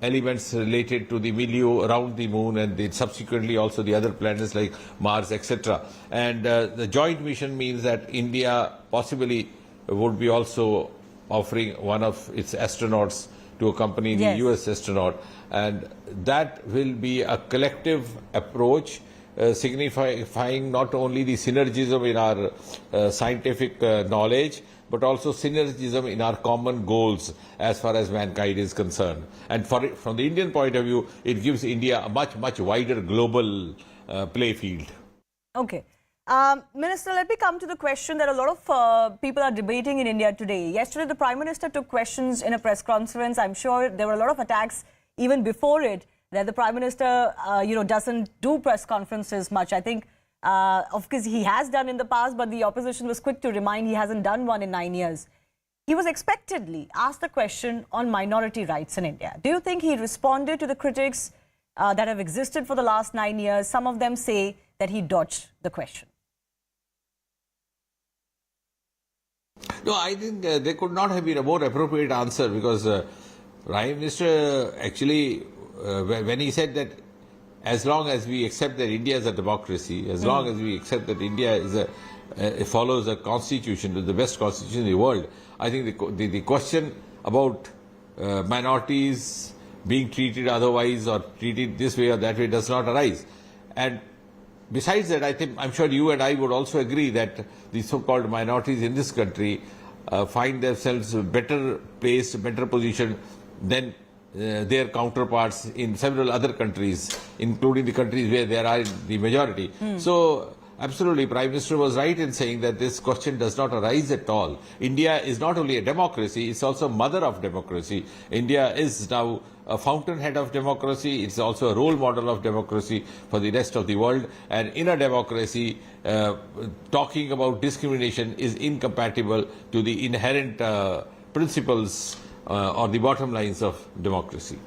elements related to the milieu around the moon, and subsequently also the other planets like Mars, etc. And the joint mission means that India possibly would be also offering one of its astronauts to accompany the US astronaut. And that will be a collective approach, signifying not only the synergism in our scientific knowledge, but also synergism in our common goals as far as mankind is concerned. And from the Indian point of view, it gives India a much, much wider global play field. Okay. Minister, let me come to the question that a lot of people are debating in India today. Yesterday, the Prime Minister took questions in a press conference. I'm sure there were a lot of attacks even before it, that the Prime Minister, doesn't do press conferences much. I think, of course, he has done in the past, but the opposition was quick to remind he hasn't done one in 9 years. He was expectedly asked the question on minority rights in India. Do you think he responded to the critics that have existed for the last 9 years? Some of them say that he dodged the question. No, I think there could not have been a more appropriate answer, because Prime Minister actually, when he said that as long as we accept that India is a democracy, as long as we accept that India is follows a constitution, the best constitution in the world, I think the question about minorities being treated otherwise or treated this way or that way does not arise. And besides that, I'm sure you and I would also agree that the so-called minorities in this country find themselves better placed, better positioned than their counterparts in several other countries, including the countries where there are the majority. So, absolutely, Prime Minister was right in saying that this question does not arise at all. India is not only a democracy, it's also mother of democracy. India is now a fountainhead of democracy. It's also a role model of democracy for the rest of the world. And in a democracy, talking about discrimination is incompatible to the inherent principles or the bottom lines of democracy.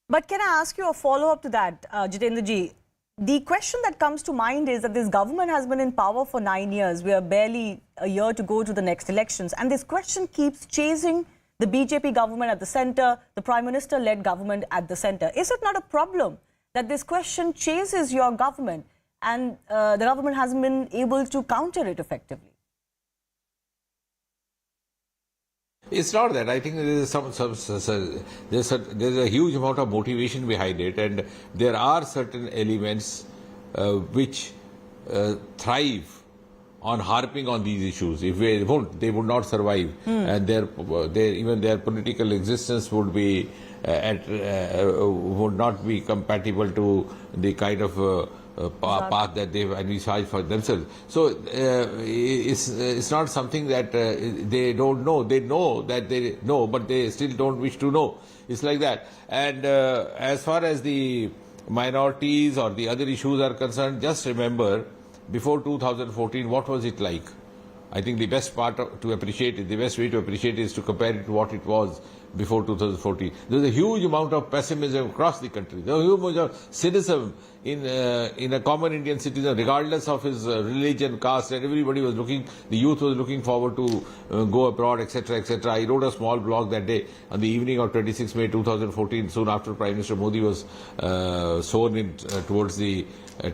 But can I ask you a follow-up to that, Jitendra ji? The question that comes to mind is that this government has been in power for 9 years. We are barely a year to go to the next elections. And this question keeps chasing the BJP government at the center, the Prime Minister-led government at the center. Is it not a problem that this question chases your government and the government hasn't been able to counter it effectively? It's not that. I think there is there's a huge amount of motivation behind it, and there are certain elements which thrive on harping on these issues. If they won't, they would not survive, and even their political existence would be would not be compatible to the kind of path that they've envisaged for themselves. So it's not something that they don't know. They know that they know, but they still don't wish to know. It's like that. And as far as the minorities or the other issues are concerned, just remember, before 2014, what was it like? I think the best part to appreciate it, the best way to appreciate it is to compare it to what it was before 2014. There's a huge amount of pessimism across the country. There's a huge amount of cynicism in a common Indian citizen, regardless of his religion, caste, and everybody was looking, the youth was looking forward to go abroad, etc., etc. I wrote a small blog that day on the evening of 26 May 2014, soon after Prime Minister Modi was sworn in towards the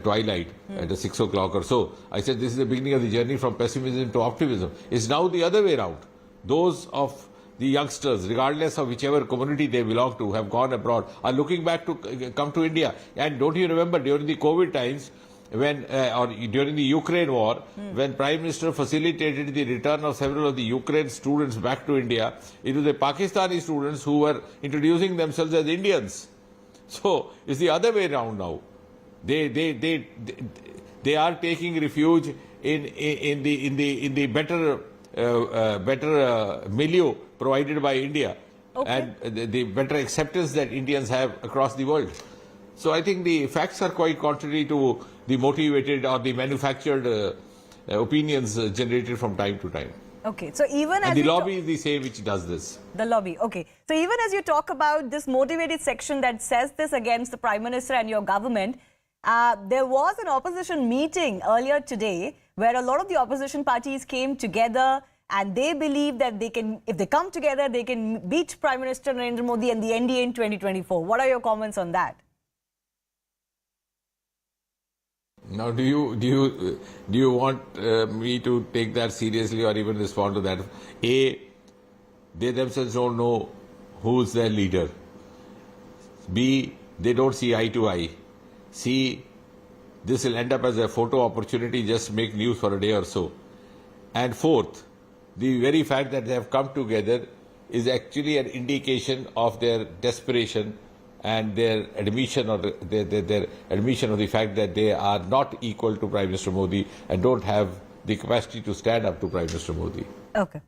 twilight at 6 o'clock or so. I said this is the beginning of the journey from pessimism to optimism. It's now the other way around. Those of the youngsters, regardless of whichever community they belong to, have gone abroad, are looking back to come to India. And don't you remember during the COVID times, when or during the Ukraine war, when Prime Minister facilitated the return of several of the Ukraine students back to India, it was the Pakistani students who were introducing themselves as Indians. So it's the other way around now. They are taking refuge in the better milieu provided by India, and the better acceptance that Indians have across the world. So I think the facts are quite contrary to the motivated or the manufactured opinions generated from time to time. Okay, so even as the lobby is the same which does this. The lobby, okay. So even as you talk about this motivated section that says this against the Prime Minister and your government, there was an opposition meeting earlier today where a lot of the opposition parties came together and they believe that they can, if they come together, they can beat Prime Minister Narendra Modi and the NDA in 2024. What are your comments on that? Now, do you want me to take that seriously or even respond to that? A, they themselves don't know who's their leader. B, they don't see eye to eye. C, this will end up as a photo opportunity, just make news for a day or so. And fourth, the very fact that they have come together is actually an indication of their desperation and their admission or their admission of the fact that they are not equal to Prime Minister Modi and don't have the capacity to stand up to Prime Minister Modi. Okay.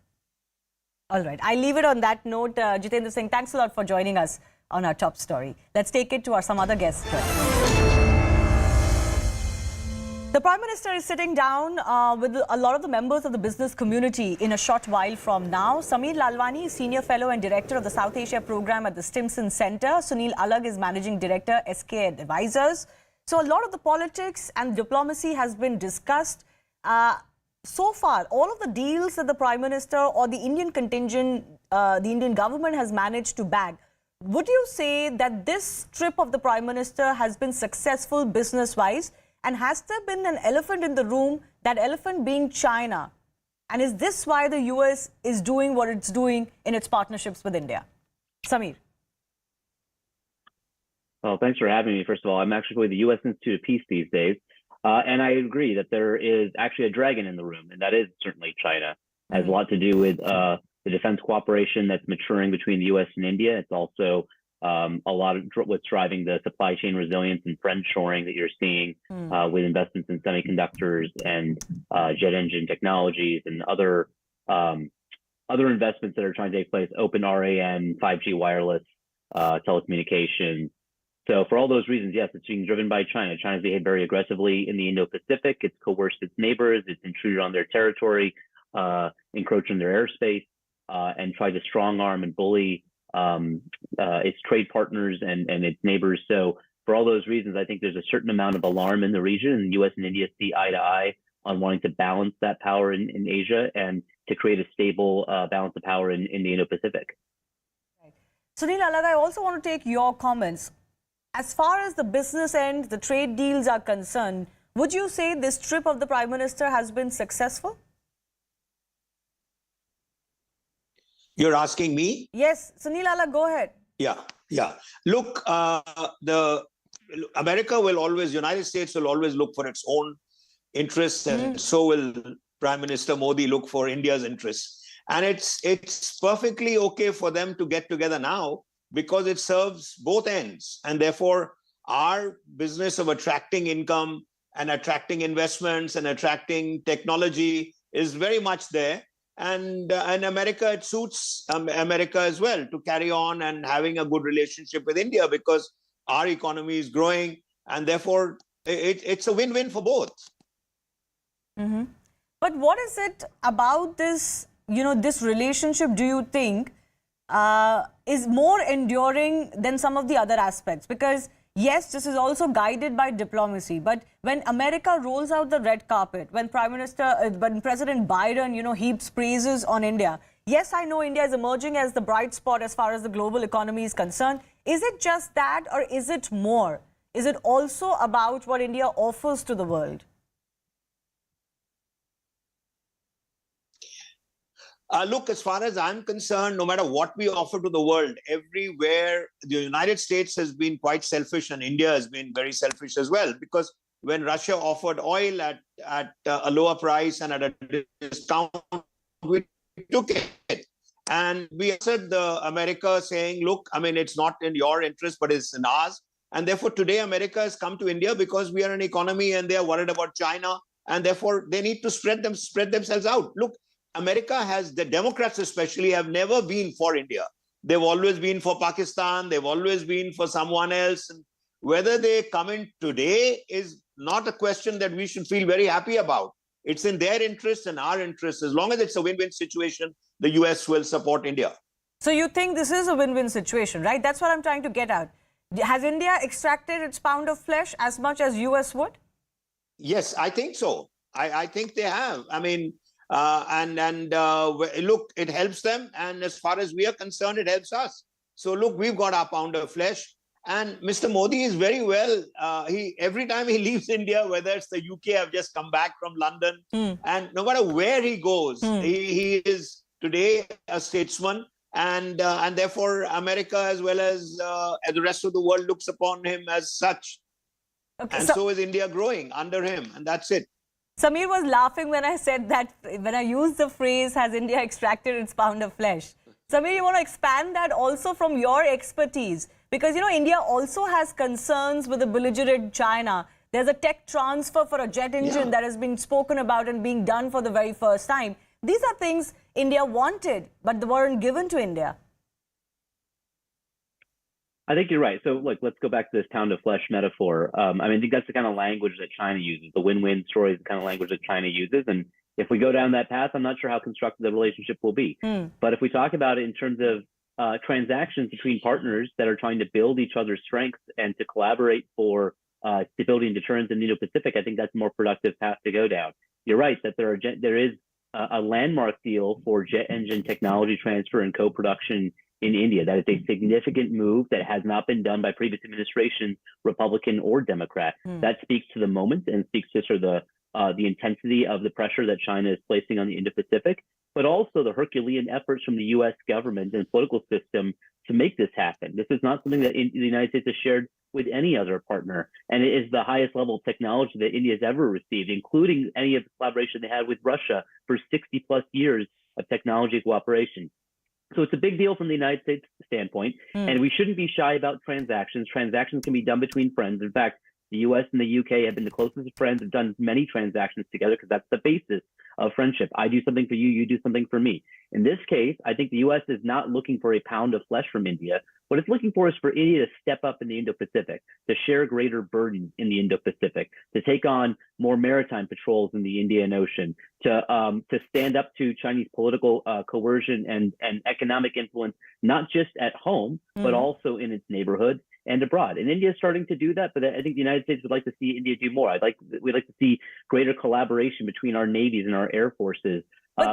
All right. I'll leave it on that note. Jitendra Singh, thanks a lot for joining us on our top story. Let's take it to some other guests. The Prime Minister is sitting down with a lot of the members of the business community in a short while from now. Sameer Lalwani is Senior Fellow and Director of the South Asia Program at the Stimson Center. Sunil Alag is Managing Director, SK Advisors. So a lot of the politics and diplomacy has been discussed. So far, all of the deals that the Prime Minister or the Indian contingent, the Indian government has managed to bag, would you say that this trip of the Prime Minister has been successful business-wise? And has there been an elephant in the room, that elephant being China? And is this why the US is doing what it's doing in its partnerships with India? Sameer. Well, thanks for having me. First of all, I'm actually with the U.S. Institute of Peace these days. And I agree that there is actually a dragon in the room, and that is certainly China. It has a lot to do with the defense cooperation that's maturing between the U.S. and India. It's also a lot of what's driving the supply chain resilience and friendshoring that you're seeing with investments in semiconductors and jet engine technologies and other investments that are trying to take place, open RAN, 5G wireless, telecommunications. So for all those reasons, yes, it's being driven by China. China's behaved very aggressively in the Indo-Pacific. It's coerced its neighbors. It's intruded on their territory, encroached on their airspace, and tried to strong arm and bully its trade partners and its neighbors. So for all those reasons, I think there's a certain amount of alarm in the region, and the U.S. and India see eye to eye on wanting to balance that power in Asia and to create a stable balance of power in the Indo-Pacific. Right. Sunil Alag, I also want to take your comments. As far as the business end, the trade deals are concerned, would you say this trip of the Prime Minister has been successful? You're asking me? Yes, Sunil Alag, go ahead. Yeah. Look, America will always, United States will always look for its own interests, and so will Prime Minister Modi look for India's interests. And it's perfectly okay for them to get together now because it serves both ends. And therefore, our business of attracting income and attracting investments and attracting technology is very much there. And in America, it suits America as well to carry on and having a good relationship with India, because our economy is growing, and therefore it's a win-win for both. Mm-hmm. But what is it about this, this relationship, do you think, is more enduring than some of the other aspects? Because yes, this is also guided by diplomacy. But when America rolls out the red carpet, when President Biden, heaps praises on India, yes, I know India is emerging as the bright spot as far as the global economy is concerned. Is it just that, or is it more? Is it also about what India offers to the world? Look, as far as I'm concerned, no matter what we offer to the world, everywhere the United States has been quite selfish, and India has been very selfish as well. Because when Russia offered oil at a lower price and at a discount, we took it. And we answered America saying, look, I mean, it's not in your interest, but it's in ours. And therefore, today, America has come to India because we are an economy and they are worried about China. And therefore, they need to spread themselves out. Look, America has, the Democrats especially, have never been for India. They've always been for Pakistan. They've always been for someone else. And whether they come in today is not a question that we should feel very happy about. It's in their interest and our interest. As long as it's a win-win situation, the US will support India. So you think this is a win-win situation, right? That's what I'm trying to get at. Has India extracted its pound of flesh as much as US would? Yes, I think so. I think they have. I mean, look, it helps them. And as far as we are concerned, it helps us. So look, we've got our pound of flesh. And Mr. Modi is very well, every time he leaves India, whether it's the UK, I've just come back from London, and no matter where he goes, he is today a statesman, and therefore America as well as the rest of the world looks upon him as such. Okay, and so is India growing under him, and that's it. Samir was laughing when I said that, when I used the phrase, has India extracted its pound of flesh? Samir, you want to expand that also from your expertise? Because, India also has concerns with the belligerent China. There's a tech transfer for a jet engine that has been spoken about and being done for the very first time. These are things India wanted, but they weren't given to India. I think you're right. So, look, let's go back to this pound of flesh metaphor. I think that's the kind of language that China uses. The win-win story is the kind of language that China uses. And if we go down that path, I'm not sure how constructive the relationship will be. But if we talk about it in terms of transactions between partners that are trying to build each other's strengths and to collaborate for stability and deterrence in the Indo-Pacific, I think that's a more productive path to go down. You're right that there is a landmark deal for jet engine technology transfer and co-production in India. That is a significant move that has not been done by previous administrations, Republican or Democrat. That speaks to the moment and speaks to sort of the intensity of the pressure that China is placing on the Indo-Pacific, but also the Herculean efforts from the U.S. government and political system to make this happen. This is not something that the United States has shared with any other partner, and it is the highest level of technology that India has ever received, including any of the collaboration they had with Russia for 60 plus years of technology cooperation. So it's a big deal from the United States standpoint, and we shouldn't be shy about transactions. Transactions can be done between friends. In fact, the U.S. and the UK have been the closest of friends, have done many transactions together because that's the basis of friendship. I do something for you, you do something for me. In this case, I think the U.S. is not looking for a pound of flesh from India. What it's looking for is for India to step up in the Indo-Pacific, to share greater burden in the Indo-Pacific, to take on more maritime patrols in the Indian Ocean, to stand up to Chinese political coercion and economic influence, not just at home, but also in its neighborhood and abroad. And India is starting to do that, but I think the United States would like to see India do more. We'd like to see greater collaboration between our navies and our air forces.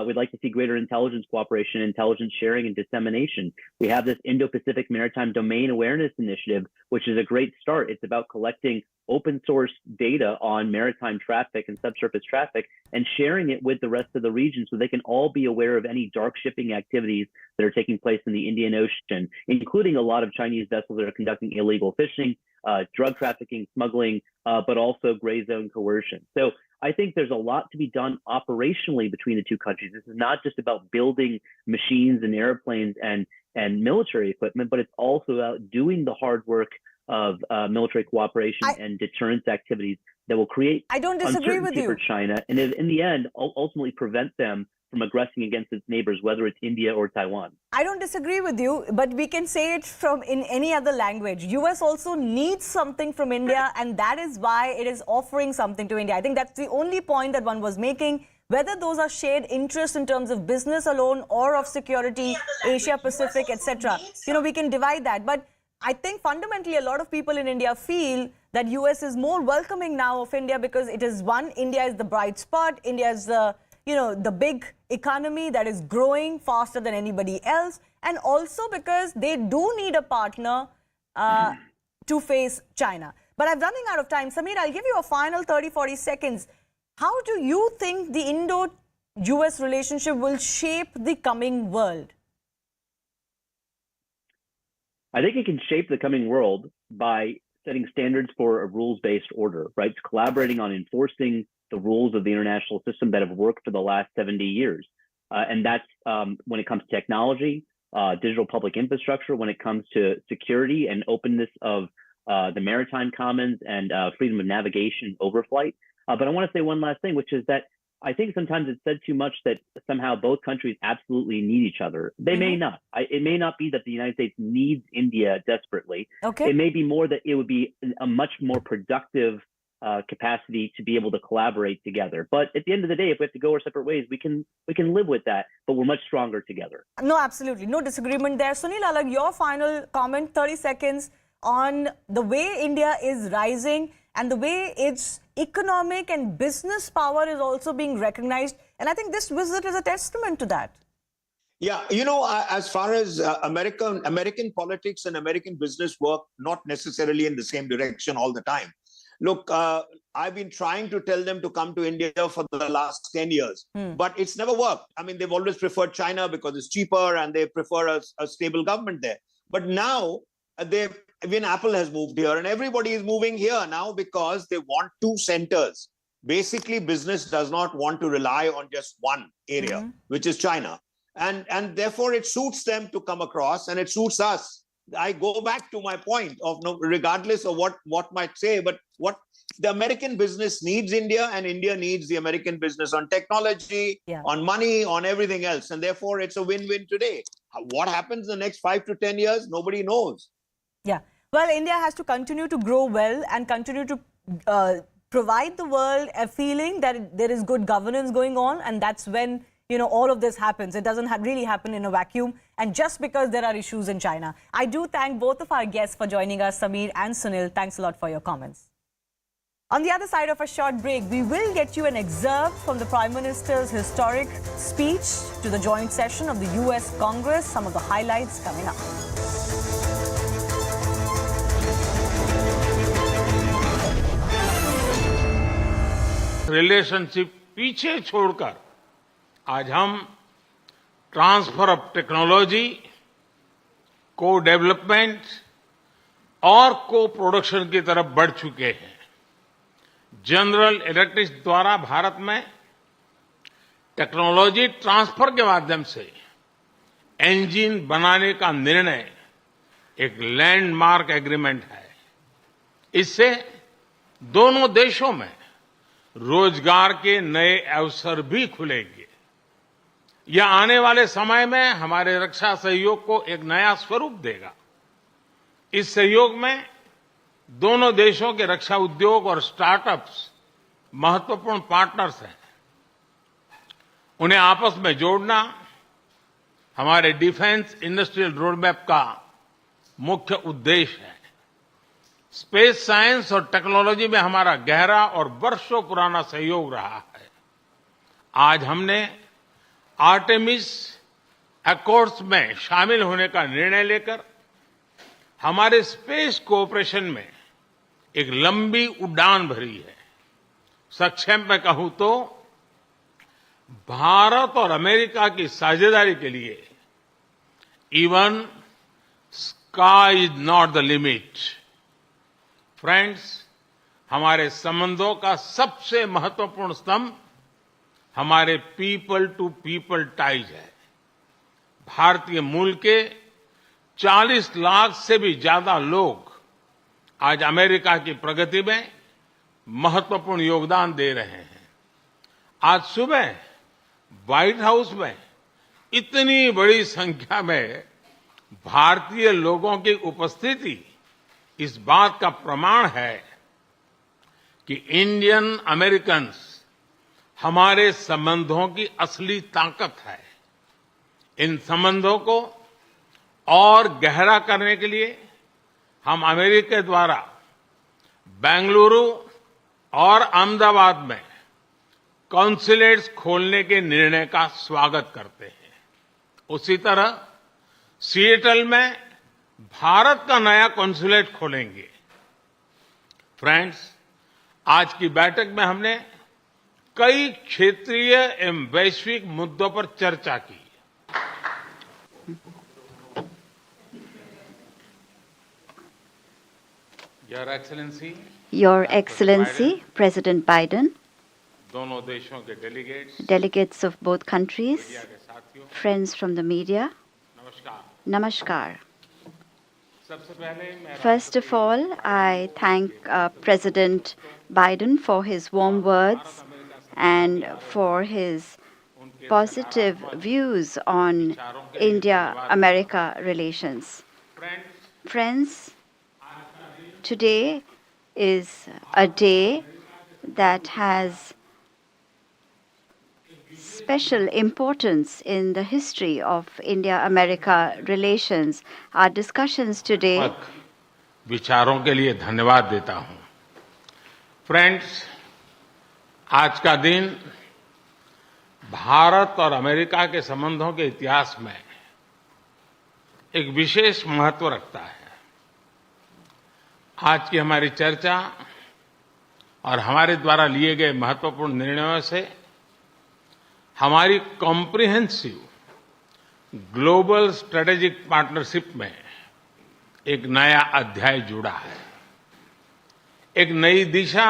We'd like to see greater intelligence cooperation, intelligence sharing, and dissemination. We have this Indo-Pacific Maritime Domain Awareness Initiative, which is a great start. It's about collecting open source data on maritime traffic and subsurface traffic and sharing it with the rest of the region so they can all be aware of any dark shipping activities that are taking place in the Indian Ocean, including a lot of Chinese vessels that are conducting illegal fishing, drug trafficking, smuggling, but also gray zone coercion. So I think there's a lot to be done operationally between the two countries. This is not just about building machines and airplanes and military equipment, but it's also about doing the hard work of military cooperation and deterrence activities that will create I don't disagree with you for China, and in the end, ultimately prevent them from aggressing against its neighbors, whether it's India or Taiwan. I don't disagree with you, but we can say it from in any other language. US also needs something from India, and that is why it is offering something to India. I think that's the only point that one was making. Whether those are shared interests in terms of business alone or of security, Asia Pacific, etc. We can divide that. But I think fundamentally a lot of people in India feel that US is more welcoming now of India because it is one, India is the bright spot. India is the big economy that is growing faster than anybody else. And also because they do need a partner to face China. But I'm running out of time. Samir, I'll give you a final 30-40 seconds. How do you think the Indo-US relationship will shape the coming world? I think it can shape the coming world by setting standards for a rules-based order, right? It's collaborating on enforcing the rules of the international system that have worked for the last 70 years. And that's when it comes to technology, digital public infrastructure, when it comes to security and openness of the maritime commons and freedom of navigation overflight. But I want to say one last thing, which is that I think sometimes it's said too much that somehow both countries absolutely need each other. They may not. It may not be that the United States needs India desperately. Okay. It may be more that it would be a much more productive capacity to be able to collaborate together. But at the end of the day, if we have to go our separate ways, we can live with that, but we're much stronger together. No, absolutely. No disagreement there. Sunil Alag, your final comment, 30 seconds, on the way India is rising and the way its economic and business power is also being recognized. And I think this visit is a testament to that. Yeah, as far as American politics and American business work, not necessarily in the same direction all the time. Look, I've been trying to tell them to come to India for the last 10 years, but it's never worked. I mean, they've always preferred China because it's cheaper and they prefer a stable government there. But now Apple has moved here and everybody is moving here now because they want two centers. Basically, business does not want to rely on just one area, which is China. And therefore, it suits them to come across and it suits us. I go back to my point of regardless of what might say, but what the American business needs India and India needs the American business on technology, on money, on everything else. And therefore, it's a win-win today. What happens in the next 5 to 10 years? Nobody knows. Yeah. Well, India has to continue to grow well and continue to provide the world a feeling that there is good governance going on. And that's when, all of this happens. It doesn't really happen in a vacuum. And just because there are issues in China. I do thank both of our guests for joining us, Samir and Sunil. Thanks a lot for your comments. On the other side of a short break, we will get you an excerpt from the Prime Minister's historic speech to the joint session of the US Congress. Some of the highlights coming up. Relationship पीछे छोड़कर आज हम transfer of technology, को development और को production की तरफ बढ़ चुके हैं। जनरल इलेक्ट्रिक द्वारा भारत में टेक्नोलॉजी ट्रांसफर के माध्यम से इंजन बनाने का निर्णय एक लैंडमार्क एग्रीमेंट है। इससे दोनों देशों में रोजगार के नए अवसर भी खुलेंगे। यह आने वाले समय में हमारे रक्षा सहयोग को एक नया स्वरूप देगा। इस सहयोग में दोनों देशों के रक्षा उद्योग और स्टार्टअप्स महत्वपूर्ण पार्टनर्स हैं। उन्हें आपस में जोड़ना हमारे डिफेंस इंडस्ट्रियल रोडमैप का मुख्य उद्देश्य है। स्पेस साइंस और टेक्नोलॉजी में हमारा गहरा और वर्षों पुराना सहयोग रहा है। आज हमने आर्टेमिस अकॉर्ड्स में शामिल होने का निर्णय लेकर हमारे स्पेस कोऑपरेशन में एक लंबी उड़ान भरी है। संक्षेप में कहूं तो भारत और अमेरिका की साझेदारी के लिए even sky is not the limit. Friends, हमारे संबंधों का सबसे महत्वपूर्ण स्तंभ हमारे पीपल टू पीपल टाइज है। भारतीय मूल के 40 लाख से भी ज्यादा लोग आज अमेरिका की प्रगति में महत्वपूर्ण योगदान दे रहे हैं। आज सुबह व्हाइट हाउस में इतनी बड़ी संख्या में भारतीय लोगों की उपस्थिति इस बात का प्रमाण है कि इंडियन अमेरिकन्स हमारे संबंधों की असली ताकत है। इन संबंधों को और गहरा करने के लिए हम अमेरिका द्वारा बेंगलुरु और अहमदाबाद में कॉन्सुलेट्स खोलने के निर्णय का स्वागत करते हैं। उसी तरह सिएटल में भारत का नया कॉन्सुलेट खोलेंगे। फ्रेंड्स, आज की बैठक में हमने कई क्षेत्रीय एवं वैश्विक मुद्दों पर चर्चा की। Your Excellency, President Biden, दोनों देशों के delegates, delegates of both countries, friends from the media, Namaskar. First of all, I thank President Biden for his warm words and for his positive views on India-America relations. Friends, today is a day that has special importance in the history of India-America relations. Our discussions today. विचारों के लिए धन्यवाद देता हूं। Friends, आज का दिन भारत और अमेरिका के संबंधों के इतिहास में एक विशेष महत्व रखता है। आज की हमारी चर्चा और हमारे द्वारा लिए गए महत्वपूर्ण निर्णयों से हमारी कॉम्प्रिहेंसिव ग्लोबल स्ट्रेटेजिक पार्टनरशिप में एक नया अध्याय जुड़ा है। एक नई दिशा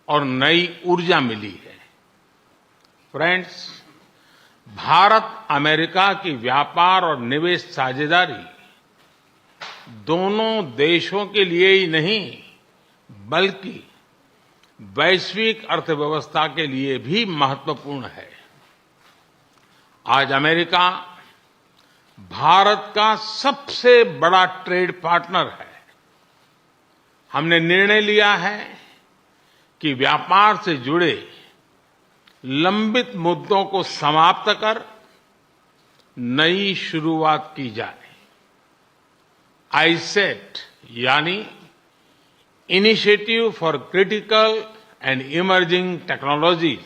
और नई ऊर्जा मिली है। फ्रेंड्स, भारत अमेरिका की व्यापार और निवेश साझेदारी दोनों देशों के लिए ही नहीं बल्कि वैश्विक अर्थव्यवस्था के लिए भी महत्वपूर्ण है। आज अमेरिका भारत का सबसे बड़ा ट्रेड पार्टनर है। हमने निर्णय लिया है कि व्यापार से जुड़े लंबित मुद्दों को समाप्त कर नई शुरुआत की जाए। आईसेट यानी initiative for critical and emerging technology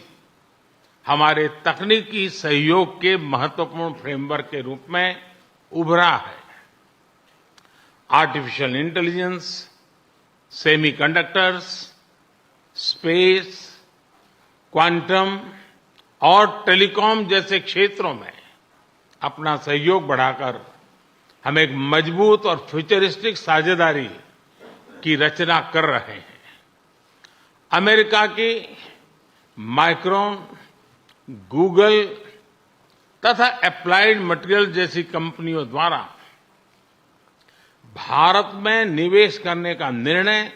हमारे तकनीकी सहयोग के महत्वपूर्ण फ्रेमवर्क के रूप में उभरा है। Artificial intelligence, semiconductors, space, quantum और टेलीकॉम जैसे क्षेत्रों में अपना सहयोग बढ़ाकर हम एक मजबूत और फ्यूचरिस्टिक साझेदारी की रचना कर रहे हैं। अमेरिका की माइक्रोन, गूगल तथा एप्लाइड मटेरियल जैसी कंपनियों द्वारा भारत में निवेश करने का निर्णय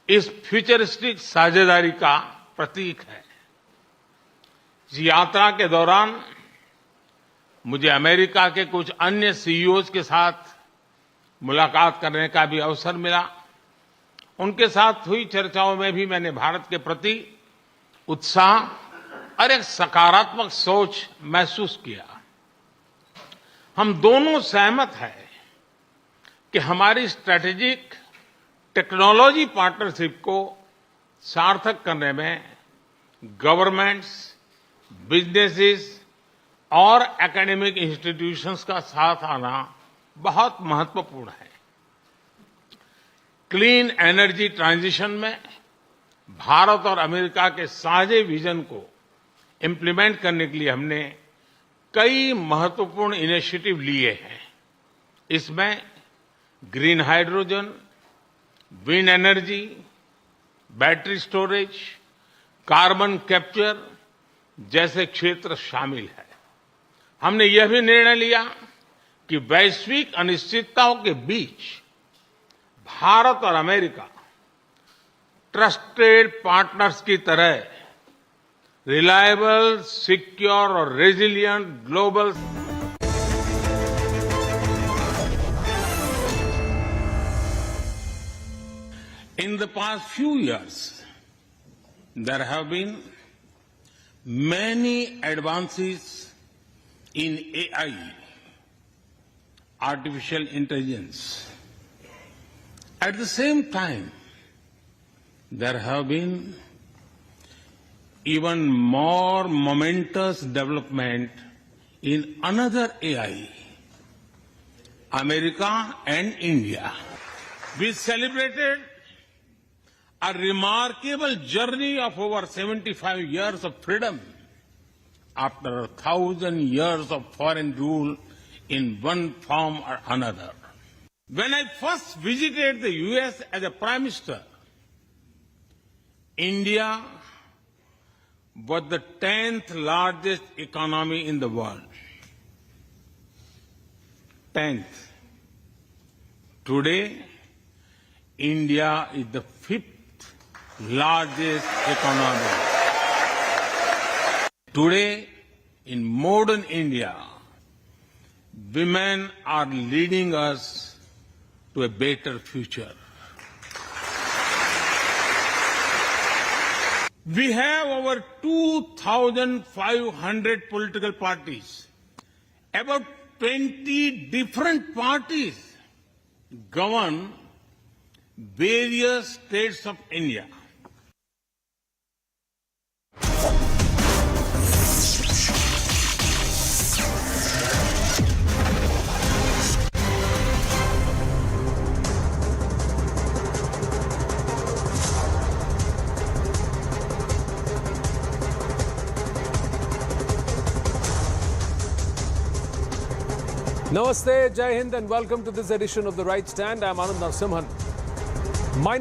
इस फ्यूचरिस्टिक साझेदारी का प्रतीक है। इस यात्रा के दौरान मुझे अमेरिका के कुछ अन्य सीईओज के साथ मुलाकात करने का भी अवसर मिला। उनके साथ हुई चर्चाओं में भी मैंने भारत के प्रति उत्साह और एक सकारात्मक सोच महसूस किया। हम दोनों सहमत हैं कि हमारी स्ट्रैटेजिक टेक्नोलॉजी पार्टनरशिप को सार्थक करने में गवर्नमेंट्स, बिजनेसेस और एकेडमिक इंस्टीट्यूशंस का साथ आना बहुत महत्वपूर्ण है। क्लीन एनर्जी ट्रांजिशन में भारत और अमेरिका के साझे विजन को इम्प्लीमेंट करने के लिए हमने कई महत्वपूर्ण इनिशिएटिव लिए हैं। इसमें green hydrogen, wind energy, battery storage, carbon capture जैसे क्षेत्र शामिल है। हमने यह भी निर्णय लिया कि वैश्विक अनिश्चितताओं के बीच भारत और अमेरिका ट्रस्टेड पार्टनर्स की तरह reliable, secure or resilient global. In the past few years, there have been many advances in AI, artificial intelligence. At the same time, there have been even more momentous development in another AI, America and India. We celebrated a remarkable journey of over 75 years of freedom after 1,000 years of foreign rule in one form or another. When I first visited the US as a Prime Minister, India was the 10th largest economy in the world. 10th. Today, India is the 5th largest economy. Today, in modern India, women are leading us to a better future. We have over 2,500 political parties. About 20 different parties govern various states of India. Namaste, Jai Hind and welcome to this edition of The Right Stand. I'm Anand Narasimhan.